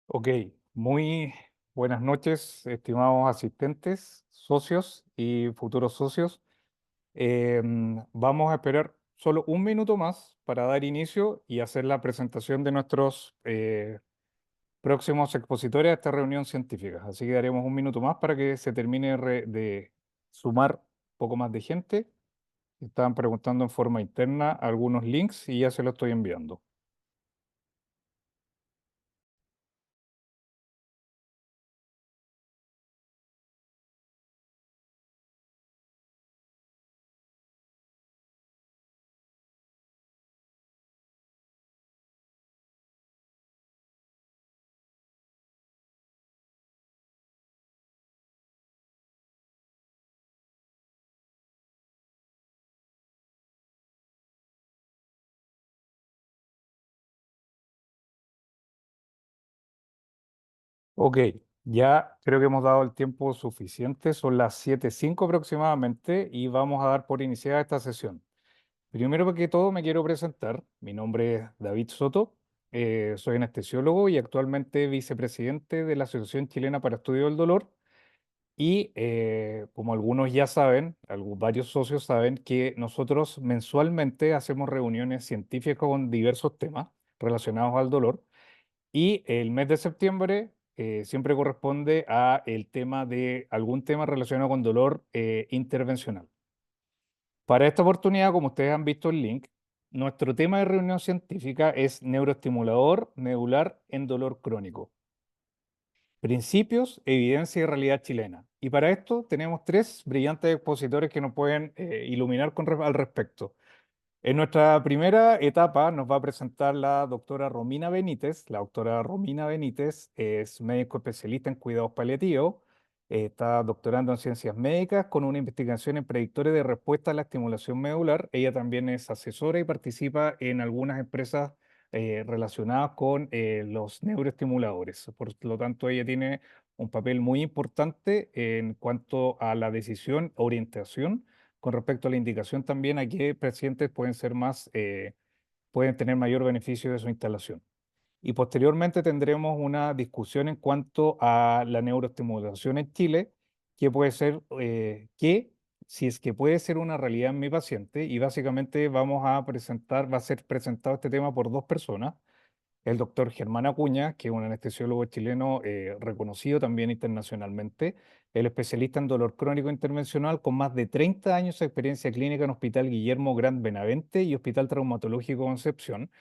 Ok, muy buenas noches, estimados asistentes, socios y futuros socios. Vamos a esperar solo un minuto más para dar inicio y hacer la presentación de nuestros próximos expositores a esta reunión científica. Así que daremos un minuto más para que se termine de sumar un poco más de gente. Estaban preguntando en forma interna algunos links y ya se los estoy enviando. Ok, ya creo que hemos dado el tiempo suficiente, son las 7:05 aproximadamente y vamos a dar por iniciada esta sesión. Primero que todo me quiero presentar, mi nombre es David Soto, soy anestesiólogo y actualmente vicepresidente de la Asociación Chilena para Estudio del Dolor y como algunos ya saben, varios socios saben que nosotros mensualmente hacemos reuniones científicas con diversos temas relacionados al dolor y el mes de septiembre siempre corresponde a el tema de algún tema relacionado con dolor intervencional. Para esta oportunidad, como ustedes han visto el link, nuestro tema de reunión científica es neuroestimulador medular en dolor crónico. Principios, evidencia y realidad chilena. Y para esto tenemos tres brillantes expositores que nos pueden iluminar al respecto. En nuestra primera etapa nos va a presentar la doctora Romina Benítez. La doctora Romina Benítez es médico especialista en cuidados paliativos, está doctorando en ciencias médicas con una investigación en predictores de respuesta a la estimulación medular. Ella también es asesora y participa en algunas empresas relacionadas con los neuroestimuladores. Por lo tanto, ella tiene un papel muy importante en cuanto a la decisión, orientación con respecto a la indicación también a qué pacientes pueden ser más, pueden tener mayor beneficio de su instalación. Y posteriormente tendremos una discusión en cuanto a la neuroestimulación en Chile, que puede ser, si es que puede ser una realidad en mi paciente, y básicamente vamos a presentar, va a ser presentado este tema por dos personas, el doctor Germán Acuña, que es un anestesiólogo chileno reconocido también internacionalmente, el especialista en dolor crónico intervencional con más de 30 años de experiencia clínica en Hospital Guillermo Grand Benavente y Hospital Traumatológico Concepción.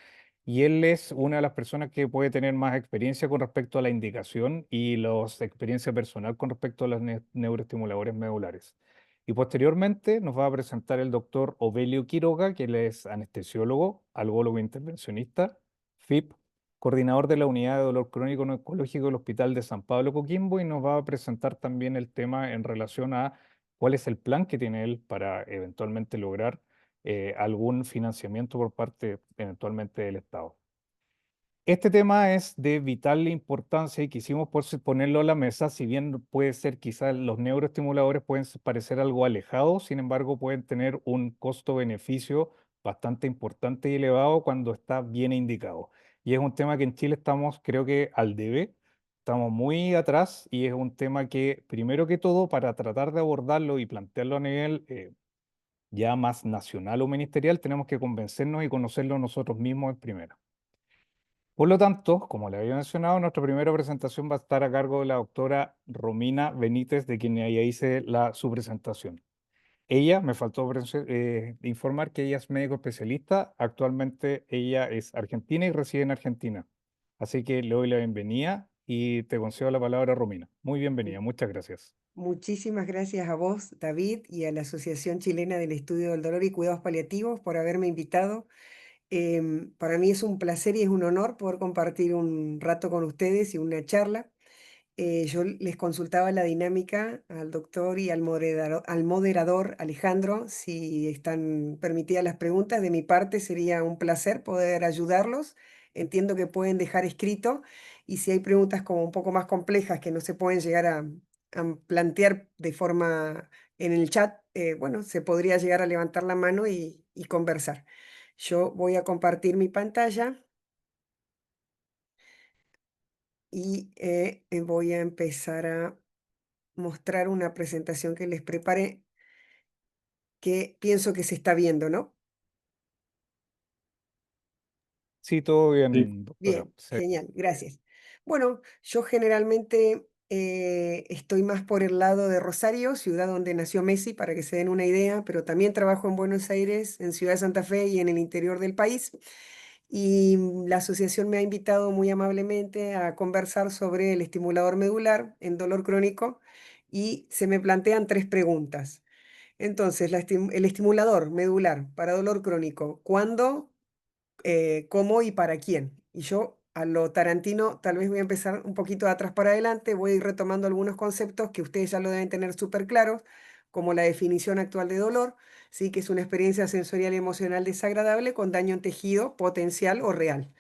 Y él es una de las personas que puede tener más experiencia con respecto a la indicación y la experiencia personal con respecto a los neuroestimuladores medulares. Y posteriormente nos va a presentar el doctor Ovelio Quiroga, que él es anestesiólogo, algólogo intervencionista, FIP, coordinador de la unidad de dolor crónico no oncológico del Hospital de San Pablo Coquimbo, y nos va a presentar también el tema en relación a cuál es el plan que tiene él para eventualmente lograr algún financiamiento por parte eventualmente del Estado. Este tema es de vital importancia y quisimos ponerlo a la mesa, si bien puede ser quizás los neuroestimuladores pueden parecer algo alejados, sin embargo pueden tener un costo-beneficio bastante importante y elevado cuando está bien indicado. Y es un tema que en Chile estamos, creo que al debe, estamos muy atrás y es un tema que, primero que todo, para tratar de abordarlo y plantearlo a nivel ya más nacional o ministerial, tenemos que convencernos y conocerlo nosotros mismos en primera. Por lo tanto, como le había mencionado, nuestra primera presentación va a estar a cargo de la doctora Romina Benítez, de quien ya hice su presentación. Ella, me faltó informar que ella es médico especialista. Actualmente ella es argentina y reside en Argentina. Así que le doy la bienvenida y te concedo la palabra, Romina. Muy bienvenida, muchas gracias. Muchísimas gracias a vos, David, y a la Asociación Chilena del Estudio del Dolor y Cuidados Paliativos por haberme invitado. Para mí es un placer y es un honor poder compartir un rato con ustedes y una charla. Yo les consultaba la dinámica al doctor y al moderador Alejandro, si están permitidas las preguntas. De mi parte sería un placer poder ayudarlos. Entiendo que pueden dejar escrito y si hay preguntas como un poco más complejas que no se pueden llegar a plantear de forma en el chat, bueno, se podría llegar a levantar la mano y conversar. Yo voy a compartir mi pantalla y voy a empezar a mostrar una presentación que les preparé, que pienso que se está viendo, ¿no? Sí, todo Sí. bien, doctora. Bien, genial, gracias. Bueno, yo generalmente estoy más por el lado de Rosario, ciudad donde nació Messi, para que se den una idea, pero también trabajo en Buenos Aires, en Ciudad de Santa Fe y en el interior del país. Y la asociación me ha invitado muy amablemente a conversar sobre el estimulador medular en dolor crónico y se me plantean tres preguntas. Entonces, el estimulador medular para dolor crónico, ¿cuándo, cómo y para quién? Y yo, a lo Tarantino, tal vez voy a empezar un poquito de atrás para adelante, voy a ir retomando algunos conceptos que ustedes ya lo deben tener súper claros, como la definición actual de dolor, ¿sí? Que es una experiencia sensorial y emocional desagradable con daño en tejido potencial o real.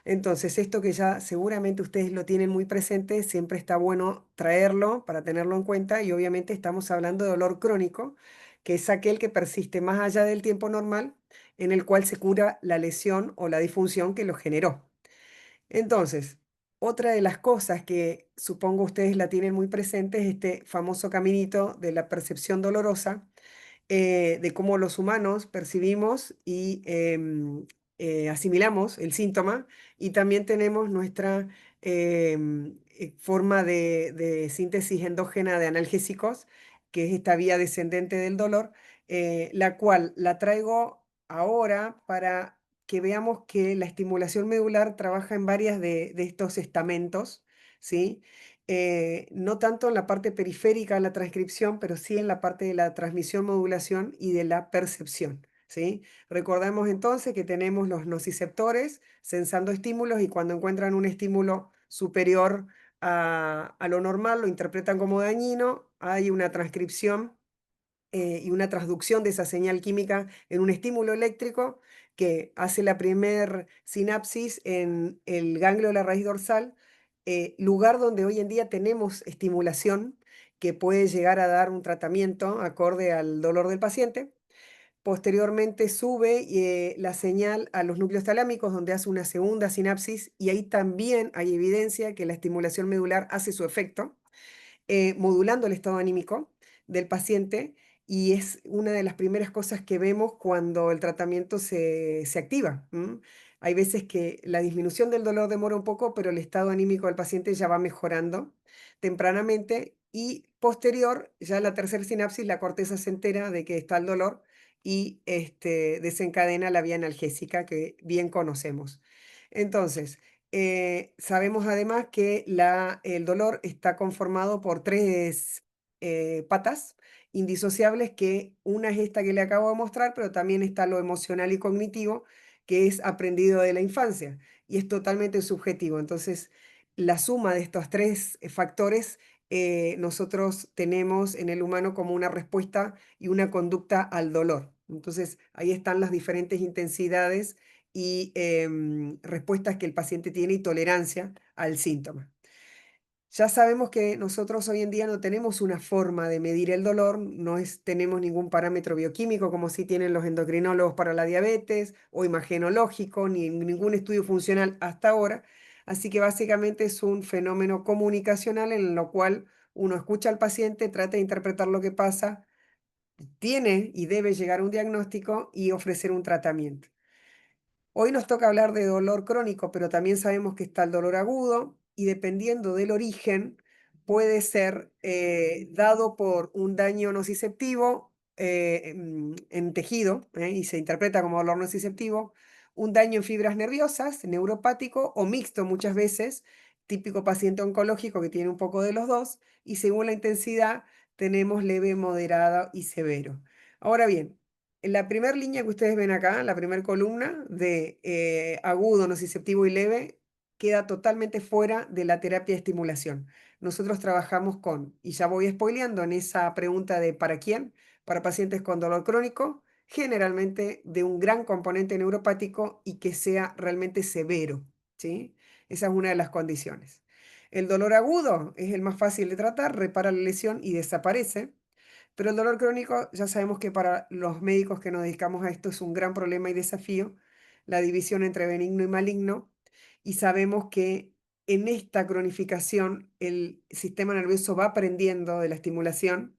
Entonces, esto que ya seguramente ustedes lo tienen muy presente, siempre está bueno traerlo para tenerlo en cuenta y obviamente estamos hablando de dolor crónico, que es aquel que persiste más allá del tiempo normal en el cual se cura la lesión o la disfunción que lo generó. Entonces, otra de las cosas que supongo ustedes la tienen muy presente es este famoso caminito de la percepción dolorosa, de cómo los humanos percibimos y asimilamos el síntoma y también tenemos nuestra forma de síntesis endógena de analgésicos, que es esta vía descendente del dolor, la cual la traigo ahora para que veamos que la estimulación medular trabaja en varias de estos estamentos, ¿sí? No tanto en la parte periférica de la transcripción, pero sí en la parte de la transmisión, modulación y de la percepción, ¿sí? Recordemos entonces que tenemos los nociceptores sensando estímulos y cuando encuentran un estímulo superior a lo normal, lo interpretan como dañino, hay una transcripción y una transducción de esa señal química en un estímulo eléctrico que hace la primer sinapsis en el ganglio de la raíz dorsal, lugar donde hoy en día tenemos estimulación que puede llegar a dar un tratamiento acorde al dolor del paciente. Posteriormente sube la señal a los núcleos talámicos donde hace una segunda sinapsis y ahí también hay evidencia que la estimulación medular hace su efecto modulando el estado anímico del paciente y es una de las primeras cosas que vemos cuando el tratamiento se activa. Hay veces que la disminución del dolor demora un poco, pero el estado anímico del paciente ya va mejorando tempranamente y posterior, ya la tercera sinapsis, la corteza se entera de que está el dolor y desencadena la vía analgésica que bien conocemos. Entonces, sabemos además que el dolor está conformado por tres patas indisociables, que una es esta que le acabo de mostrar, pero también está lo emocional y cognitivo, que es aprendido de la infancia y es totalmente subjetivo. Entonces, la suma de estos tres factores nosotros tenemos en el humano como una respuesta y una conducta al dolor. Entonces, ahí están las diferentes intensidades y respuestas que el paciente tiene y tolerancia al síntoma. Ya sabemos que nosotros hoy en día no tenemos una forma de medir el dolor, tenemos ningún parámetro bioquímico como sí tienen los endocrinólogos para la diabetes o imagenológico, ni ningún estudio funcional hasta ahora. Así que básicamente es un fenómeno comunicacional en lo cual uno escucha al paciente, trata de interpretar lo que pasa, tiene y debe llegar a un diagnóstico y ofrecer un tratamiento. Hoy nos toca hablar de dolor crónico, pero también sabemos que está el dolor agudo y dependiendo del origen puede ser dado por un daño nociceptivo en tejido y se interpreta como dolor nociceptivo, un daño en fibras nerviosas, neuropático o mixto muchas veces, típico paciente oncológico que tiene un poco de los dos y según la intensidad tenemos leve, moderada y severo. Ahora bien, la primera línea que ustedes ven acá, la primera columna de agudo, nociceptivo y leve, queda totalmente fuera de la terapia de estimulación. Nosotros trabajamos con, y ya voy spoileando en esa pregunta de ¿para quién? Para pacientes con dolor crónico, generalmente de un gran componente neuropático y que sea realmente severo, ¿sí? Esa es una de las condiciones. El dolor agudo es el más fácil de tratar, repara la lesión y desaparece. Pero el dolor crónico, ya sabemos que para los médicos que nos dedicamos a esto es un gran problema y desafío, la división entre benigno y maligno, y sabemos que en esta cronificación el sistema nervioso va aprendiendo de la estimulación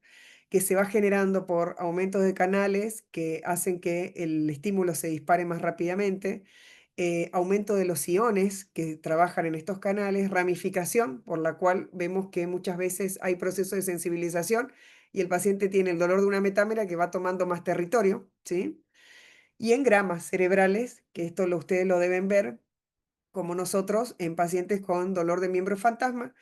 que se va generando por aumentos de canales que hacen que el estímulo se dispare más rápidamente, aumento de los iones que trabajan en estos canales, ramificación, por la cual vemos que muchas veces hay procesos de sensibilización y el paciente tiene el dolor de una metámera que va tomando más territorio, ¿sí? Y engramas cerebrales, que esto ustedes lo deben ver, como nosotros, en pacientes con dolor de miembro fantasma.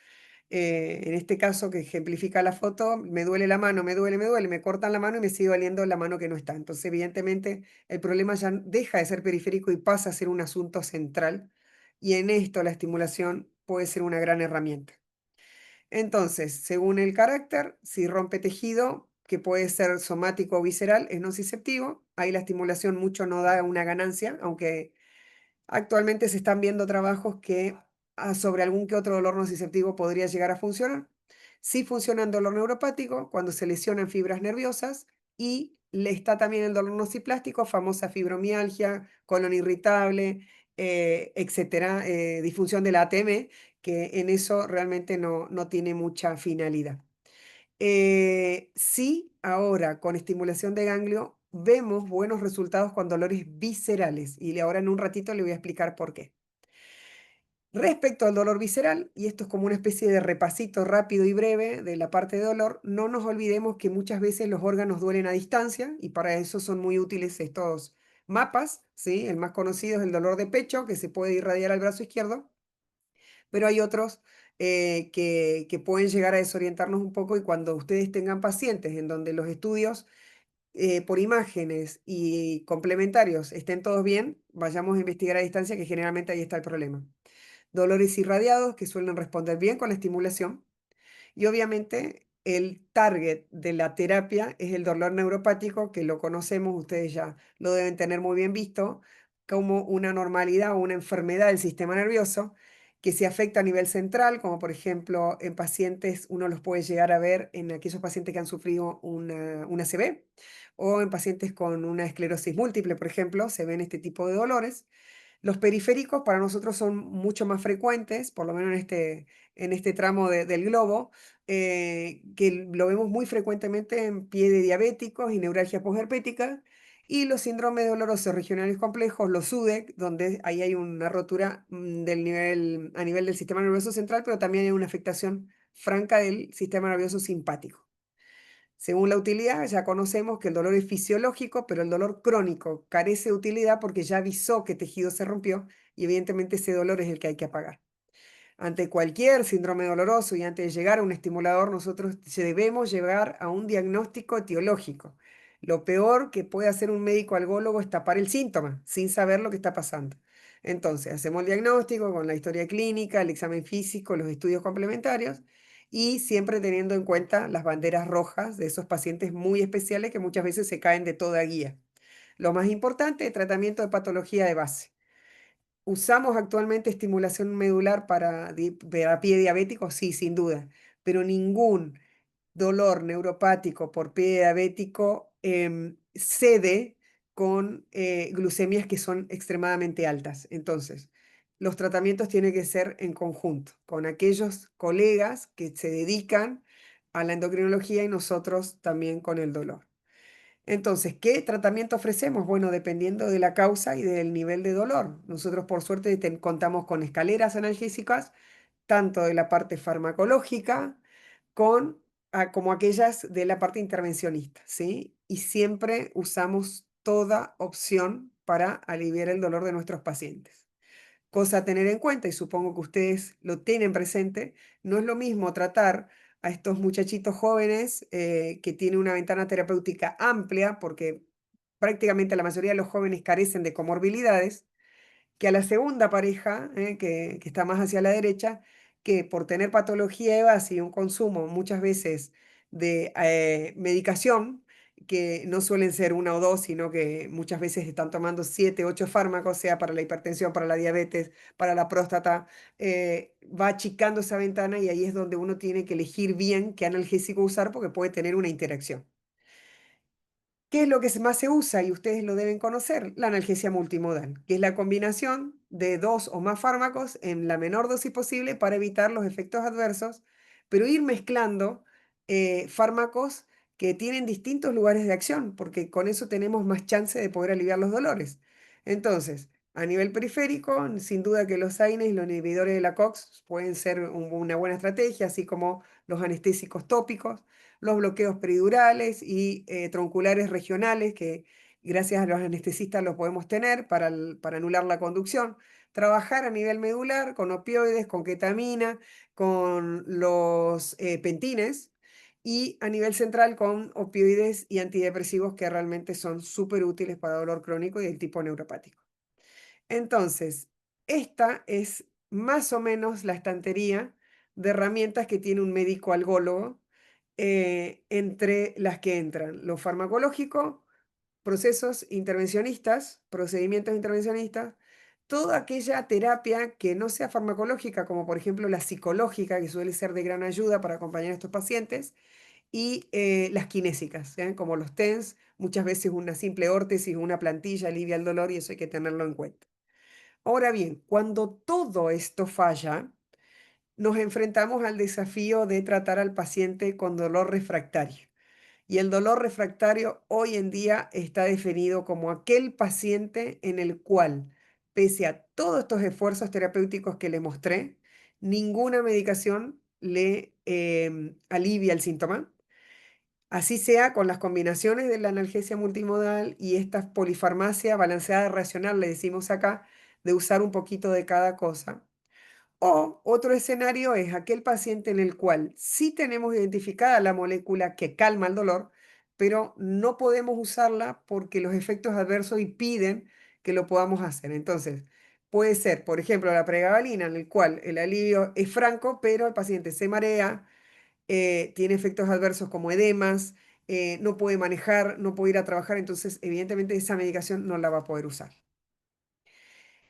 En este caso, que ejemplifica la foto, me duele la mano, me duele, me cortan la mano y me sigue doliendo la mano que no está. Entonces, evidentemente, el problema ya deja de ser periférico y pasa a ser un asunto central. Y en esto la estimulación puede ser una gran herramienta. Entonces, según el carácter, si rompe tejido, que puede ser somático o visceral, es nociceptivo. Ahí la estimulación mucho no da una ganancia, aunque actualmente se están viendo trabajos que sobre algún que otro dolor nociceptivo podría llegar a funcionar. Sí funciona en dolor neuropático cuando se lesionan fibras nerviosas y le está también el dolor nociplástico, famosa fibromialgia, colon irritable, etcétera, disfunción de la ATM, que en eso realmente no tiene mucha finalidad. Sí, ahora con estimulación de ganglio vemos buenos resultados con dolores viscerales y ahora en un ratito le voy a explicar por qué. Respecto al dolor visceral, y esto es como una especie de repasito rápido y breve de la parte de dolor, no nos olvidemos que muchas veces los órganos duelen a distancia y para eso son muy útiles estos mapas, ¿sí? El más conocido es el dolor de pecho, que se puede irradiar al brazo izquierdo, pero hay otros que pueden llegar a desorientarnos un poco y cuando ustedes tengan pacientes en donde los estudios por imágenes y complementarios estén todos bien, vayamos a investigar a distancia, que generalmente ahí está el problema. Dolores irradiados que suelen responder bien con la estimulación. Y obviamente el target de la terapia es el dolor neuropático, que lo conocemos, ustedes ya lo deben tener muy bien visto, como una normalidad o una enfermedad del sistema nervioso que se afecta a nivel central, como por ejemplo en pacientes, uno los puede llegar a ver en aquellos pacientes que han sufrido una ACV o en pacientes con una esclerosis múltiple, por ejemplo, se ven este tipo de dolores. Los periféricos para nosotros son mucho más frecuentes, por lo menos en este tramo del globo, que lo vemos muy frecuentemente en pie de diabéticos y neuralgia posherpética, y los síndromes dolorosos regionales complejos, los SUDEC, donde ahí hay una rotura a nivel del sistema nervioso central, pero también hay una afectación franca del sistema nervioso simpático. Según la utilidad, ya conocemos que el dolor es fisiológico, pero el dolor crónico carece de utilidad porque ya avisó que tejido se rompió y evidentemente ese dolor es el que hay que apagar. Ante cualquier síndrome doloroso y antes de llegar a un estimulador, nosotros debemos llegar a un diagnóstico etiológico. Lo peor que puede hacer un médico algólogo es tapar el síntoma sin saber lo que está pasando. Entonces, hacemos el diagnóstico con la historia clínica, el examen físico, los estudios complementarios y siempre teniendo en cuenta las banderas rojas de esos pacientes muy especiales que muchas veces se caen de toda guía. Lo más importante, tratamiento de patología de base. ¿Usamos actualmente estimulación medular para pie diabético? Sí, sin duda, pero ningún dolor neuropático por pie diabético cede con glucemias que son extremadamente altas. Entonces, los tratamientos tienen que ser en conjunto con aquellos colegas que se dedican a la endocrinología y nosotros también con el dolor. Entonces, ¿qué tratamiento ofrecemos? Bueno, dependiendo de la causa y del nivel de dolor. Nosotros, por suerte, contamos con escaleras analgésicas, tanto de la parte farmacológica como aquellas de la parte intervencionista, ¿sí? Y siempre usamos toda opción para aliviar el dolor de nuestros pacientes. Cosa a tener en cuenta, y supongo que ustedes lo tienen presente, no es lo mismo tratar a estos muchachitos jóvenes que tienen una ventana terapéutica amplia, porque prácticamente la mayoría de los jóvenes carecen de comorbilidades, que a la segunda pareja, que está más hacia la derecha, que por tener patología de base y un consumo muchas veces de medicación, que no suelen ser una o dos, sino que muchas veces están tomando 7, 8 fármacos, sea para la hipertensión, para la diabetes, para la próstata, va achicando esa ventana y ahí es donde uno tiene que elegir bien qué analgésico usar porque puede tener una interacción. ¿Qué es lo que más se usa? Y ustedes lo deben conocer, la analgesia multimodal, que es la combinación de dos o más fármacos en la menor dosis posible para evitar los efectos adversos, pero ir mezclando fármacos que tienen distintos lugares de acción, porque con eso tenemos más chance de poder aliviar los dolores. Entonces, a nivel periférico, sin duda que los AINES y los inhibidores de la COX pueden ser una buena estrategia, así como los anestésicos tópicos, los bloqueos peridurales y tronculares regionales, que gracias a los anestesistas los podemos tener para anular la conducción. Trabajar a nivel medular con opioides, con ketamina, con los pentines, y a nivel central con opioides y antidepresivos que realmente son súper útiles para dolor crónico y el tipo neuropático. Entonces, esta es más o menos la estantería de herramientas que tiene un médico algólogo, entre las que entran lo farmacológico, procesos intervencionistas, procedimientos intervencionistas, toda aquella terapia que no sea farmacológica, como por ejemplo la psicológica, que suele ser de gran ayuda para acompañar a estos pacientes, y las kinésicas, ¿eh? Como los TENS, muchas veces una simple órtesis, una plantilla alivia el dolor y eso hay que tenerlo en cuenta. Ahora bien, cuando todo esto falla, nos enfrentamos al desafío de tratar al paciente con dolor refractario. Y el dolor refractario hoy en día está definido como aquel paciente en el cual, pese a todos estos esfuerzos terapéuticos que le mostré, ninguna medicación le alivia el síntoma. Así sea con las combinaciones de la analgesia multimodal y esta polifarmacia balanceada racional, le decimos acá, de usar un poquito de cada cosa. O otro escenario es aquel paciente en el cual sí tenemos identificada la molécula que calma el dolor, pero no podemos usarla porque los efectos adversos impiden que lo podamos hacer. Entonces, puede ser, por ejemplo, la pregabalina, en el cual el alivio es franco, pero el paciente se marea, tiene efectos adversos como edemas, no puede manejar, no puede ir a trabajar, entonces evidentemente esa medicación no la va a poder usar.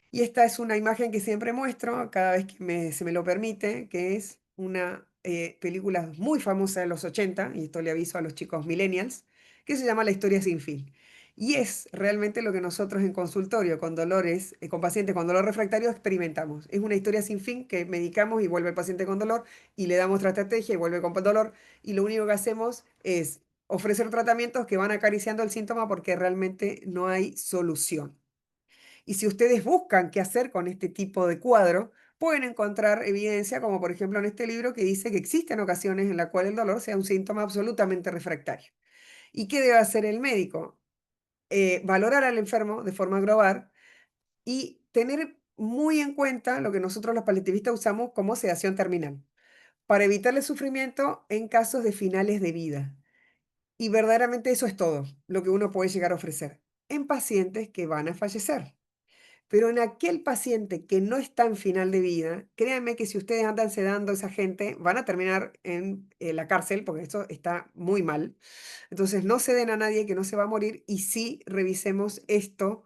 Y esta es una imagen que siempre muestro cada vez que se me lo permite, que es una película muy famosa de los 80, y esto le aviso a los chicos millennials, que se llama La historia sin fin. Y es realmente lo que nosotros en consultorio con dolores, con pacientes con dolor refractario experimentamos. Es una historia sin fin que medicamos y vuelve el paciente con dolor y le damos otra estrategia y vuelve con dolor y lo único que hacemos es ofrecer tratamientos que van acariciando el síntoma porque realmente no hay solución. Y si ustedes buscan qué hacer con este tipo de cuadro, pueden encontrar evidencia, como por ejemplo en este libro, que dice que existen ocasiones en las cuales el dolor sea un síntoma absolutamente refractario. ¿Y qué debe hacer el médico? Valorar al enfermo de forma global y tener muy en cuenta lo que nosotros los paliativistas usamos como sedación terminal, para evitarle sufrimiento en casos de finales de vida. Y verdaderamente eso es todo lo que uno puede llegar a ofrecer en pacientes que van a fallecer. Pero en aquel paciente que no está en final de vida, créanme que si ustedes andan sedando a esa gente, van a terminar en la cárcel, porque esto está muy mal. Entonces, no ceden a nadie que no se va a morir y sí revisemos esto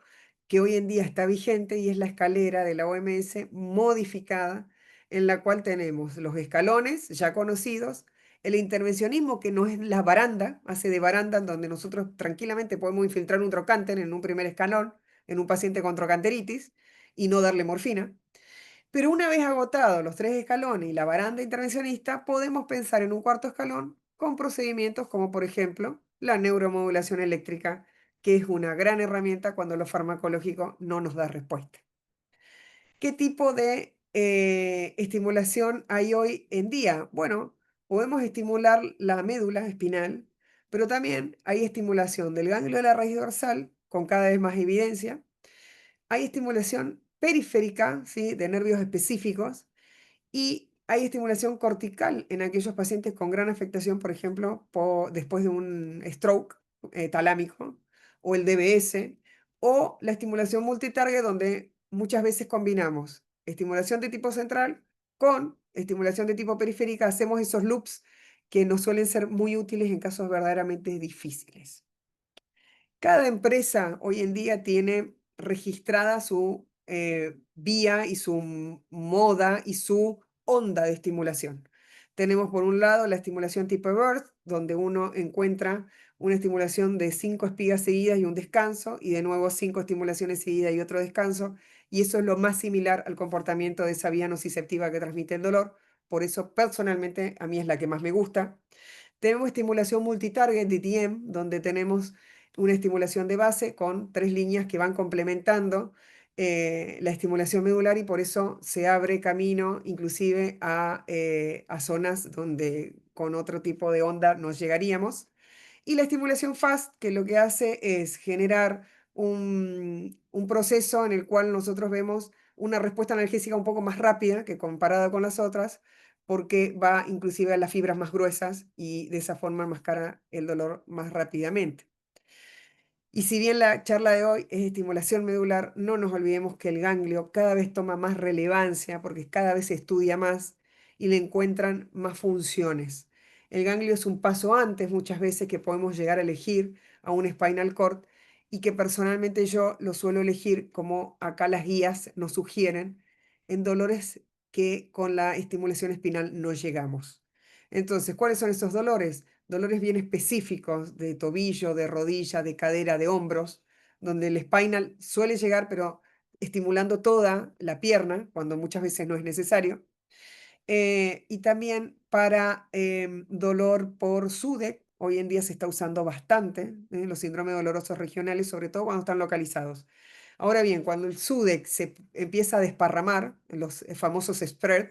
que hoy en día está vigente y es la escalera de la OMS modificada, en la cual tenemos los escalones ya conocidos, el intervencionismo que no es la baranda, hace de baranda en donde nosotros tranquilamente podemos infiltrar un trocánter en un primer escalón, en un paciente con trocanteritis y no darle morfina. Pero una vez agotados los tres escalones y la baranda intervencionista, podemos pensar en un cuarto escalón con procedimientos como por ejemplo la neuromodulación eléctrica, que es una gran herramienta cuando lo farmacológico no nos da respuesta. ¿Qué tipo de estimulación hay hoy en día? Bueno, podemos estimular la médula espinal, pero también hay estimulación del ganglio de la raíz dorsal con cada vez más evidencia. Hay estimulación periférica, ¿sí?, de nervios específicos y hay estimulación cortical en aquellos pacientes con gran afectación, por ejemplo, después de un stroke talámico o el DBS, o la estimulación multitarget, donde muchas veces combinamos estimulación de tipo central con estimulación de tipo periférica, hacemos esos loops que nos suelen ser muy útiles en casos verdaderamente difíciles. Cada empresa hoy en día tiene registrada su vía y su moda y su onda de estimulación. Tenemos por un lado la estimulación tipo Birth, donde uno encuentra una estimulación de 5 espigas seguidas y un descanso, y de nuevo 5 estimulaciones seguidas y otro descanso, y eso es lo más similar al comportamiento de esa vía nociceptiva que transmite el dolor. Por eso personalmente a mí es la que más me gusta. Tenemos estimulación multitarget, DTM, donde tenemos una estimulación de base con 3 líneas que van complementando la estimulación medular, y por eso se abre camino inclusive a zonas donde con otro tipo de onda no llegaríamos. Y la estimulación FAST, que lo que hace es generar un proceso en el cual nosotros vemos una respuesta analgésica un poco más rápida que comparada con las otras, porque va inclusive a las fibras más gruesas y de esa forma enmascara el dolor más rápidamente. Y si bien la charla de hoy es estimulación medular, no nos olvidemos que el ganglio cada vez toma más relevancia porque cada vez se estudia más y le encuentran más funciones. El ganglio es un paso antes muchas veces que podemos llegar a elegir a un spinal cord, y que personalmente yo lo suelo elegir como acá las guías nos sugieren en dolores que con la estimulación espinal no llegamos. Entonces, ¿cuáles son esos dolores? Dolores bien específicos de tobillo, de rodilla, de cadera, de hombros, donde el spinal suele llegar, pero estimulando toda la pierna, cuando muchas veces no es necesario. Y también para dolor por SUDEC, hoy en día se está usando bastante, los síndromes dolorosos regionales, sobre todo cuando están localizados. Ahora bien, cuando el SUDEC se empieza a desparramar, los famosos spread,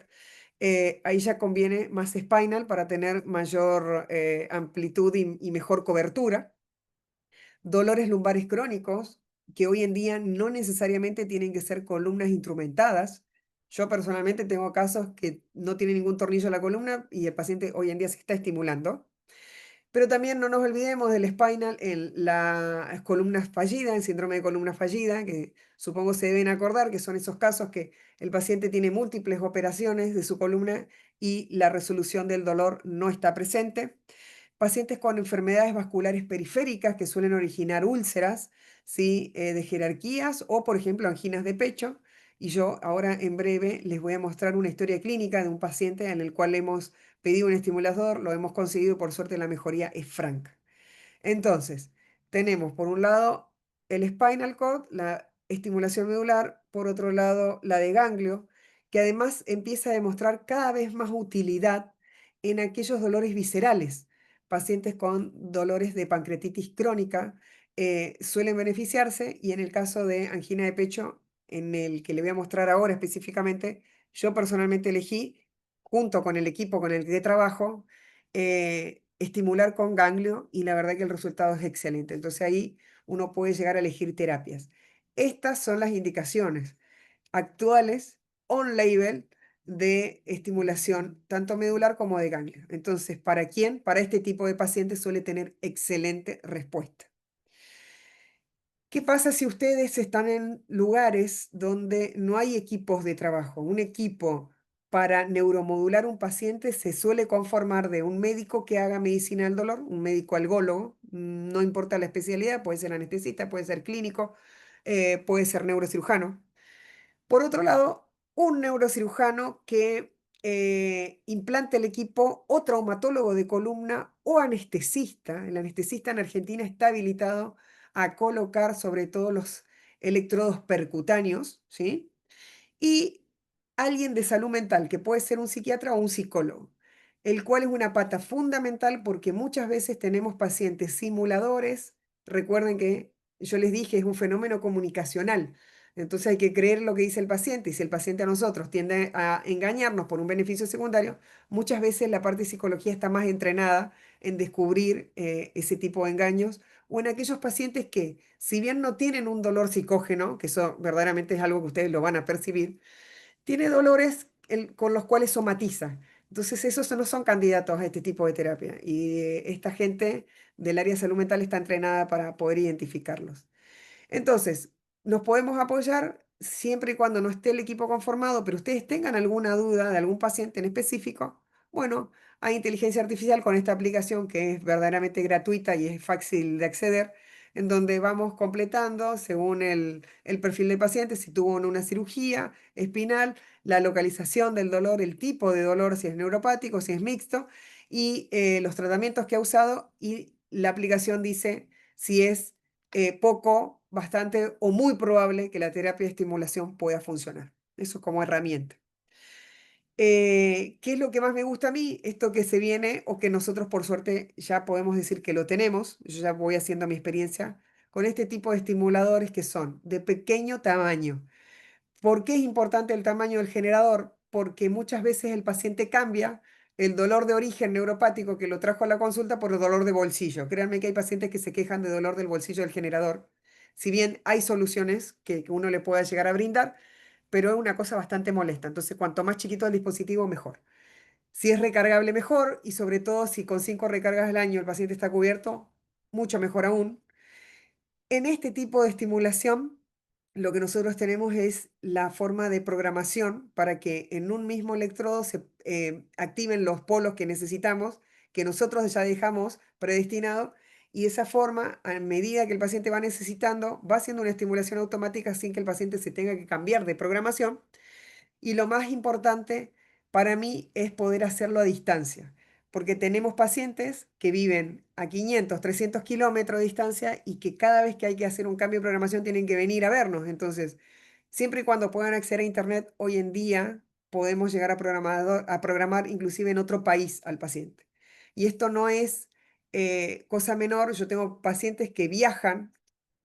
ahí ya conviene más spinal para tener mayor amplitud y mejor cobertura. Dolores lumbares crónicos, que hoy en día no necesariamente tienen que ser columnas instrumentadas. Yo personalmente tengo casos que no tiene ningún tornillo en la columna y el paciente hoy en día se está estimulando. Pero también no nos olvidemos del spinal en las columnas fallidas, el síndrome de columna fallida, que supongo se deben acordar, que son esos casos que el paciente tiene múltiples operaciones de su columna y la resolución del dolor no está presente. Pacientes con enfermedades vasculares periféricas que suelen originar úlceras, ¿sí? De jerarquías o, por ejemplo, anginas de pecho. Y yo ahora en breve les voy a mostrar una historia clínica de un paciente en el cual hemos pedido un estimulador, lo hemos conseguido y por suerte la mejoría es franca. Entonces, tenemos por un lado el spinal cord, la estimulación medular, por otro lado la de ganglio, que además empieza a demostrar cada vez más utilidad en aquellos dolores viscerales. Pacientes con dolores de pancreatitis crónica suelen beneficiarse, y en el caso de angina de pecho, en el que le voy a mostrar ahora específicamente, yo personalmente elegí, junto con el equipo con el que trabajo, estimular con ganglio, y la verdad que el resultado es excelente. Entonces ahí uno puede llegar a elegir terapias. Estas son las indicaciones actuales on-label de estimulación tanto medular como de ganglio. Entonces, ¿para quién? Para este tipo de pacientes suele tener excelente respuesta. ¿Qué pasa si ustedes están en lugares donde no hay equipos de trabajo? Un equipo para neuromodular un paciente se suele conformar de un médico que haga medicina del dolor, un médico algólogo, no importa la especialidad, puede ser anestesista, puede ser clínico, puede ser neurocirujano. Por otro lado, un neurocirujano que implante el equipo, o traumatólogo de columna o anestesista. El anestesista en Argentina está habilitado a colocar sobre todo los electrodos percutáneos, ¿sí? Y alguien de salud mental, que puede ser un psiquiatra o un psicólogo, el cual es una pata fundamental porque muchas veces tenemos pacientes simuladores. Recuerden que yo les dije, es un fenómeno comunicacional. Entonces hay que creer lo que dice el paciente, y si el paciente a nosotros tiende a engañarnos por un beneficio secundario, muchas veces la parte de psicología está más entrenada en descubrir ese tipo de engaños, o en aquellos pacientes que, si bien no tienen un dolor psicógeno, que eso verdaderamente es algo que ustedes lo van a percibir, tiene dolores con los cuales somatiza. Entonces, esos no son candidatos a este tipo de terapia, y esta gente del área de salud mental está entrenada para poder identificarlos. Entonces, nos podemos apoyar siempre y cuando no esté el equipo conformado, pero ustedes tengan alguna duda de algún paciente en específico. Bueno, hay inteligencia artificial con esta aplicación que es verdaderamente gratuita y es fácil de acceder, en donde vamos completando según el perfil del paciente, si tuvo una cirugía espinal, la localización del dolor, el tipo de dolor, si es neuropático, si es mixto, y los tratamientos que ha usado, y la aplicación dice si es poco, bastante o muy probable que la terapia de estimulación pueda funcionar. Eso como herramienta. ¿Qué es lo que más me gusta a mí? Esto que se viene o que nosotros por suerte ya podemos decir que lo tenemos, yo ya voy haciendo mi experiencia con este tipo de estimuladores que son de pequeño tamaño. ¿Por qué es importante el tamaño del generador? Porque muchas veces el paciente cambia el dolor de origen neuropático que lo trajo a la consulta por el dolor de bolsillo. Créanme que hay pacientes que se quejan de dolor del bolsillo del generador. Si bien hay soluciones que uno le pueda llegar a brindar, pero es una cosa bastante molesta. Entonces, cuanto más chiquito el dispositivo, mejor. Si es recargable, mejor. Y sobre todo, si con 5 recargas al año el paciente está cubierto, mucho mejor aún. En este tipo de estimulación, lo que nosotros tenemos es la forma de programación para que en un mismo electrodo se activen los polos que necesitamos, que nosotros ya dejamos predestinado, y de esa forma, a medida que el paciente va necesitando, va haciendo una estimulación automática sin que el paciente se tenga que cambiar de programación, y lo más importante para mí es poder hacerlo a distancia, porque tenemos pacientes que viven a 500, 300 kilómetros de distancia y que cada vez que hay que hacer un cambio de programación tienen que venir a vernos. Entonces, siempre y cuando puedan acceder a Internet, hoy en día podemos llegar a programar inclusive en otro país al paciente. Y esto no es cosa menor. Yo tengo pacientes que viajan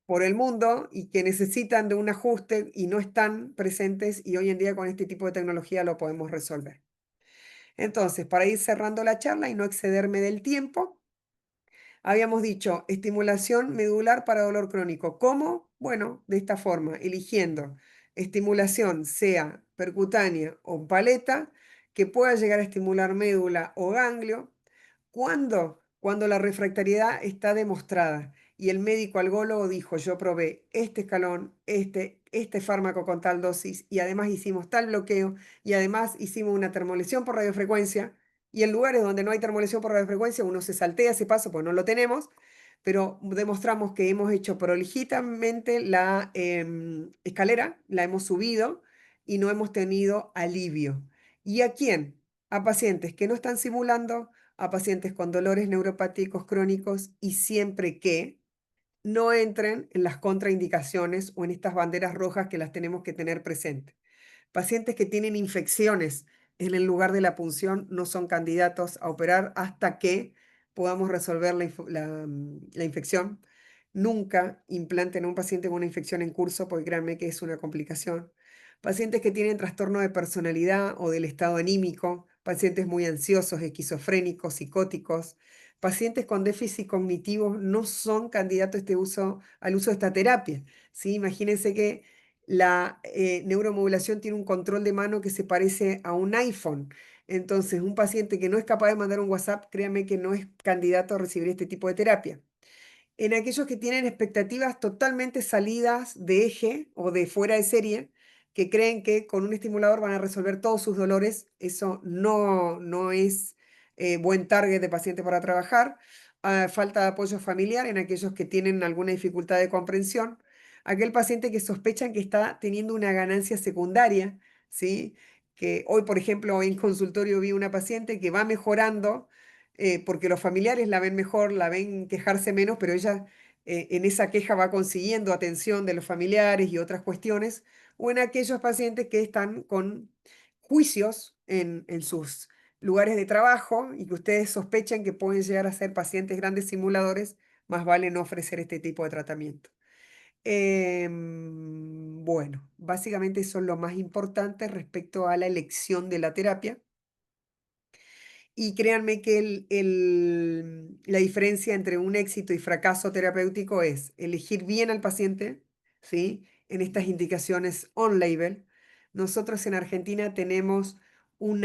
por el mundo y que necesitan de un ajuste y no están presentes, y hoy en día con este tipo de tecnología lo podemos resolver. Entonces, para ir cerrando la charla y no excederme del tiempo, habíamos dicho estimulación medular para dolor crónico. ¿Cómo? Bueno, de esta forma, eligiendo estimulación, sea percutánea o paleta, que pueda llegar a estimular médula o ganglio. ¿Cuándo? Cuando la refractariedad está demostrada y el médico algólogo dijo: yo probé este escalón, este fármaco con tal dosis, y además hicimos tal bloqueo, y además hicimos una termolesión por radiofrecuencia, y en lugares donde no hay termolesión por radiofrecuencia uno se saltea ese paso pues no lo tenemos, pero demostramos que hemos hecho prolijitamente la escalera, la hemos subido y no hemos tenido alivio. ¿Y a quién? A pacientes que no están simulando, a pacientes con dolores neuropáticos crónicos, y siempre que no entren en las contraindicaciones o en estas banderas rojas que las tenemos que tener presentes. Pacientes que tienen infecciones en el lugar de la punción no son candidatos a operar hasta que podamos resolver la infección. Nunca implanten a un paciente con una infección en curso, porque créanme que es una complicación. Pacientes que tienen trastorno de personalidad o del estado anímico, pacientes muy ansiosos, esquizofrénicos, psicóticos, pacientes con déficit cognitivo no son candidatos al uso de esta terapia. ¿Sí? Imagínense que la neuromodulación tiene un control de mano que se parece a un iPhone. Entonces, un paciente que no es capaz de mandar un WhatsApp, créame que no es candidato a recibir este tipo de terapia. En aquellos que tienen expectativas totalmente salidas de eje o de fuera de serie, que creen que con un estimulador van a resolver todos sus dolores, eso no es buen target de paciente para trabajar. Falta de apoyo familiar en aquellos que tienen alguna dificultad de comprensión. Aquel paciente que sospechan que está teniendo una ganancia secundaria, ¿sí? Que hoy, por ejemplo, en consultorio vi una paciente que va mejorando porque los familiares la ven mejor, la ven quejarse menos, pero ella en esa queja va consiguiendo atención de los familiares y otras cuestiones, o en aquellos pacientes que están con juicios en sus lugares de trabajo y que ustedes sospechan que pueden llegar a ser pacientes grandes simuladores, más vale no ofrecer este tipo de tratamiento. Bueno, básicamente son lo más importante respecto a la elección de la terapia. Y créanme que la diferencia entre un éxito y fracaso terapéutico es elegir bien al paciente, ¿sí? En estas indicaciones on-label. Nosotros en Argentina tenemos un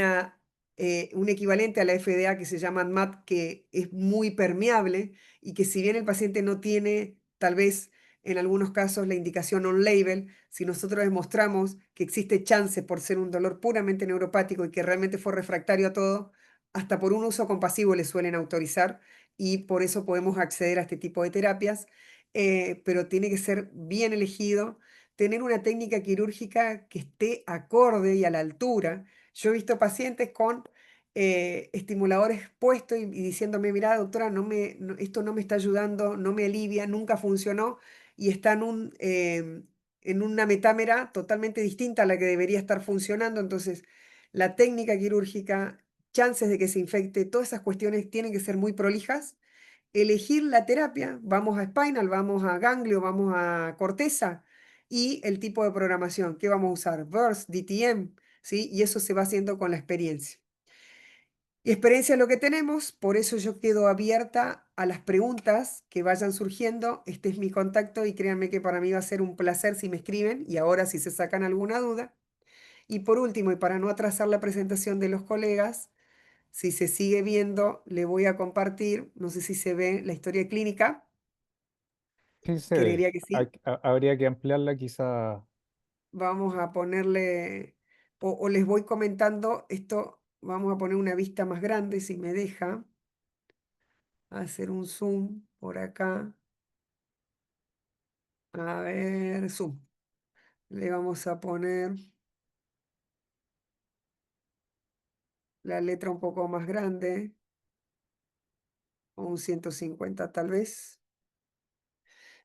equivalente a la FDA que se llama ADMAT, que es muy permeable y que si bien el paciente no tiene tal vez en algunos casos la indicación on-label, si nosotros demostramos que existe chance por ser un dolor puramente neuropático y que realmente fue refractario a todo, hasta por un uso compasivo le suelen autorizar, y por eso podemos acceder a este tipo de terapias. pero tiene que ser bien elegido, tener una técnica quirúrgica que esté acorde y a la altura. Yo he visto pacientes con estimuladores puestos y diciéndome, mira, doctora, esto no me está ayudando, no me alivia, nunca funcionó y está en una metámera totalmente distinta a la que debería estar funcionando. Entonces, la técnica quirúrgica, chances de que se infecte, todas esas cuestiones tienen que ser muy prolijas. Elegir la terapia, vamos a spinal, vamos a ganglio, vamos a corteza y el tipo de programación que vamos a usar, Burst, DTM, ¿sí? Y eso se va haciendo con la experiencia. Y experiencia es lo que tenemos, por eso yo quedo abierta a las preguntas que vayan surgiendo. Este es mi contacto y créanme que para mí va a ser un placer si me escriben y ahora si se sacan alguna duda. Y por último, y para no atrasar la presentación de los colegas, si se sigue viendo, le voy a compartir, no sé si se ve la historia clínica, Sí se ve. creería que sí. Habría que ampliarla quizá. Vamos a ponerle, o les voy comentando esto, vamos a poner una vista más grande si me deja, hacer un zoom por acá. A ver, zoom. Le vamos a poner la letra un poco más grande, o un 150 tal vez,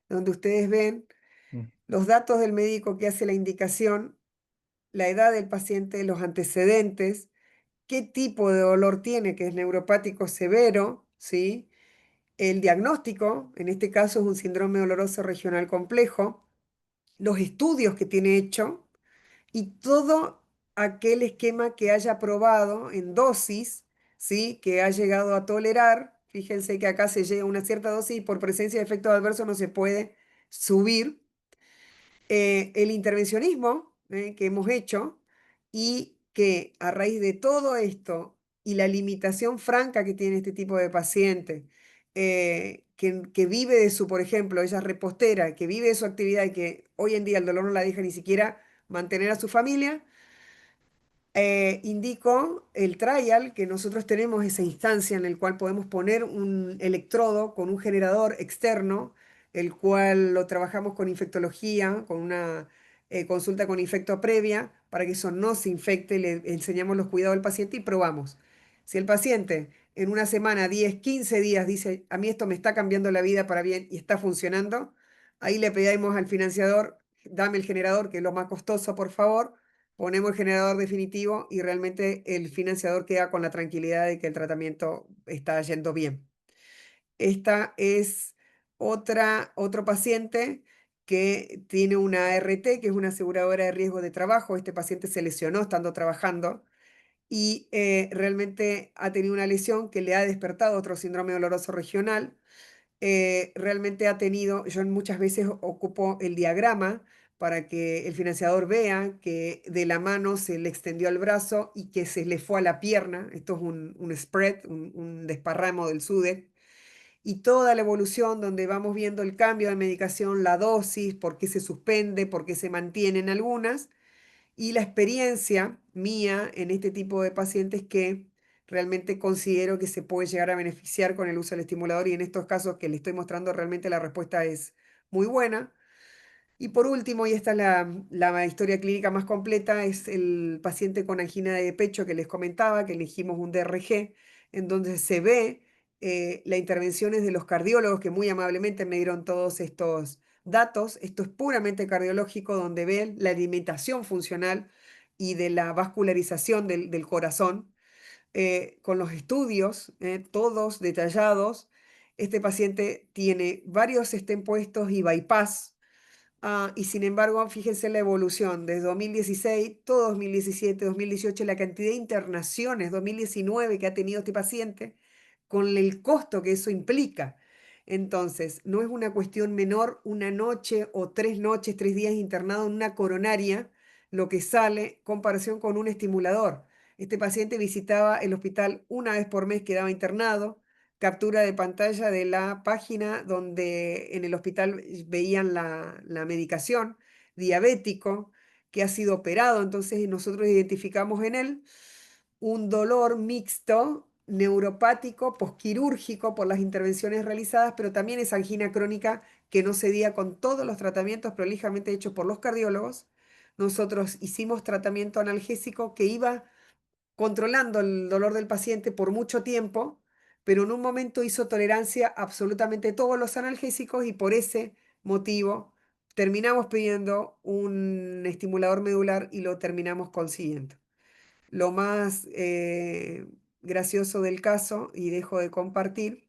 donde ustedes ven Mm, los datos del médico que hace la indicación, la edad del paciente, los antecedentes, qué tipo de dolor tiene, que es neuropático severo, ¿sí? El diagnóstico, en este caso es un síndrome doloroso regional complejo, los estudios que tiene hecho y todo aquel esquema que haya probado en dosis, ¿sí? Que ha llegado a tolerar. Fíjense que acá se llega a una cierta dosis y por presencia de efectos adversos no se puede subir. El intervencionismo que hemos hecho y que a raíz de todo esto y la limitación franca que tiene este tipo de paciente, que vive de su, por ejemplo, ella es repostera, que vive de su actividad y que hoy en día el dolor no la deja ni siquiera mantener a su familia, indico el trial, que nosotros tenemos esa instancia en la cual podemos poner un electrodo con un generador externo, el cual lo trabajamos con infectología, con una consulta con infecto previa, para que eso no se infecte, le enseñamos los cuidados al paciente y probamos. Si el paciente en una semana, 10 15 días dice, a mí esto me está cambiando la vida para bien y está funcionando, ahí le pedimos al financiador, dame el generador, que es lo más costoso, por favor, ponemos el generador definitivo y realmente el financiador queda con la tranquilidad de que el tratamiento está yendo bien. Esta es otro paciente que tiene una ART, que es una aseguradora de riesgo de trabajo. Este paciente se lesionó estando trabajando y realmente ha tenido una lesión que le ha despertado otro síndrome doloroso regional. Realmente ha tenido, yo muchas veces ocupo el diagrama para que el financiador vea que de la mano se le extendió al brazo y que se le fue a la pierna. Esto es un spread, un desparramo del SUDET. Y toda la evolución donde vamos viendo el cambio de medicación, la dosis, por qué se suspende, por qué se mantienen algunas y la experiencia mía en este tipo de pacientes que realmente considero que se puede llegar a beneficiar con el uso del estimulador y en estos casos que le estoy mostrando realmente la respuesta es muy buena. Y por último, y esta es la historia clínica más completa, es el paciente con angina de pecho que les comentaba, que elegimos un DRG, en donde se ve las intervenciones de los cardiólogos que muy amablemente me dieron todos estos datos. Esto es puramente cardiológico, donde ven la alimentación funcional y de la vascularización del corazón, con los estudios, todos detallados. Este paciente tiene varios stent puestos y bypass. Y sin embargo, fíjense la evolución desde 2016, todo 2017, 2018, la cantidad de internaciones, 2019 que ha tenido este paciente, con el costo que eso implica. Entonces, no es una cuestión menor una noche o 3 noches, 3 días internado en una coronaria, lo que sale comparación con un estimulador. Este paciente visitaba el hospital una vez por mes, quedaba internado, captura de pantalla de la página donde en el hospital veían la medicación, diabético, que ha sido operado. Entonces nosotros identificamos en él un dolor mixto neuropático posquirúrgico por las intervenciones realizadas, pero también es angina crónica que no cedía con todos los tratamientos prolijamente hechos por los cardiólogos. Nosotros hicimos tratamiento analgésico que iba controlando el dolor del paciente por mucho tiempo, pero en un momento hizo tolerancia a absolutamente todos los analgésicos y por ese motivo terminamos pidiendo un estimulador medular y lo terminamos consiguiendo. Lo más gracioso del caso, y dejo de compartir,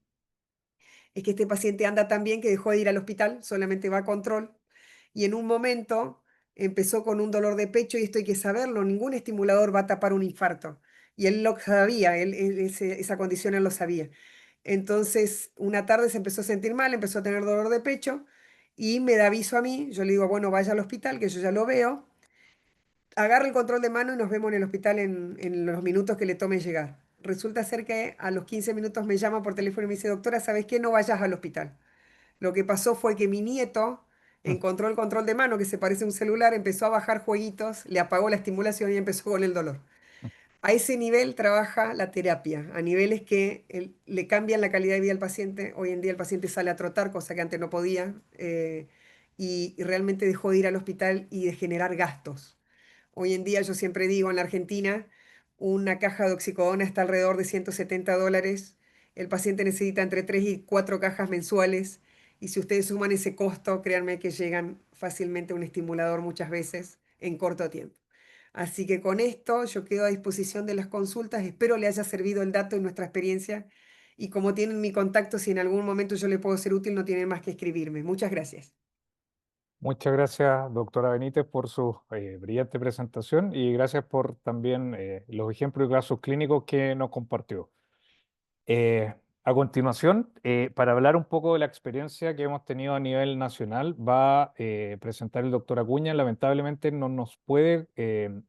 es que este paciente anda tan bien que dejó de ir al hospital, solamente va a control, y en un momento empezó con un dolor de pecho, y esto hay que saberlo, ningún estimulador va a tapar un infarto. Y él lo sabía, esa condición él lo sabía. Entonces, una tarde se empezó a sentir mal, empezó a tener dolor de pecho, y me da aviso a mí, yo le digo, bueno, vaya al hospital, que yo ya lo veo, agarra el control de mano y nos vemos en el hospital en los minutos que le tome llegar. Resulta ser que a los 15 minutos me llama por teléfono y me dice, doctora, ¿sabes qué? No vayas al hospital. Lo que pasó fue que mi nieto Mm. encontró el control de mano que se parece a un celular, empezó a bajar jueguitos, le apagó la estimulación y empezó con el dolor. A ese nivel trabaja la terapia, a niveles que le cambian la calidad de vida al paciente. Hoy en día el paciente sale a trotar, cosa que antes no podía, y realmente dejó de ir al hospital y de generar gastos. Hoy en día yo siempre digo, en la Argentina, una caja de oxicodona está alrededor de $170. El paciente necesita entre 3 y 4 cajas mensuales. Y si ustedes suman ese costo, créanme que llegan fácilmente a un estimulador muchas veces en corto tiempo. Así que con esto yo quedo a disposición de las consultas. Espero le haya servido el dato y nuestra experiencia. Y como tienen mi contacto, si en algún momento yo le puedo ser útil, no tienen más que escribirme. Muchas gracias. Muchas gracias, doctora Benítez, por su brillante presentación y gracias por también los ejemplos y casos clínicos que nos compartió. A continuación, para hablar un poco de la experiencia que hemos tenido a nivel nacional, va a presentar el doctor Acuña. Lamentablemente no nos puede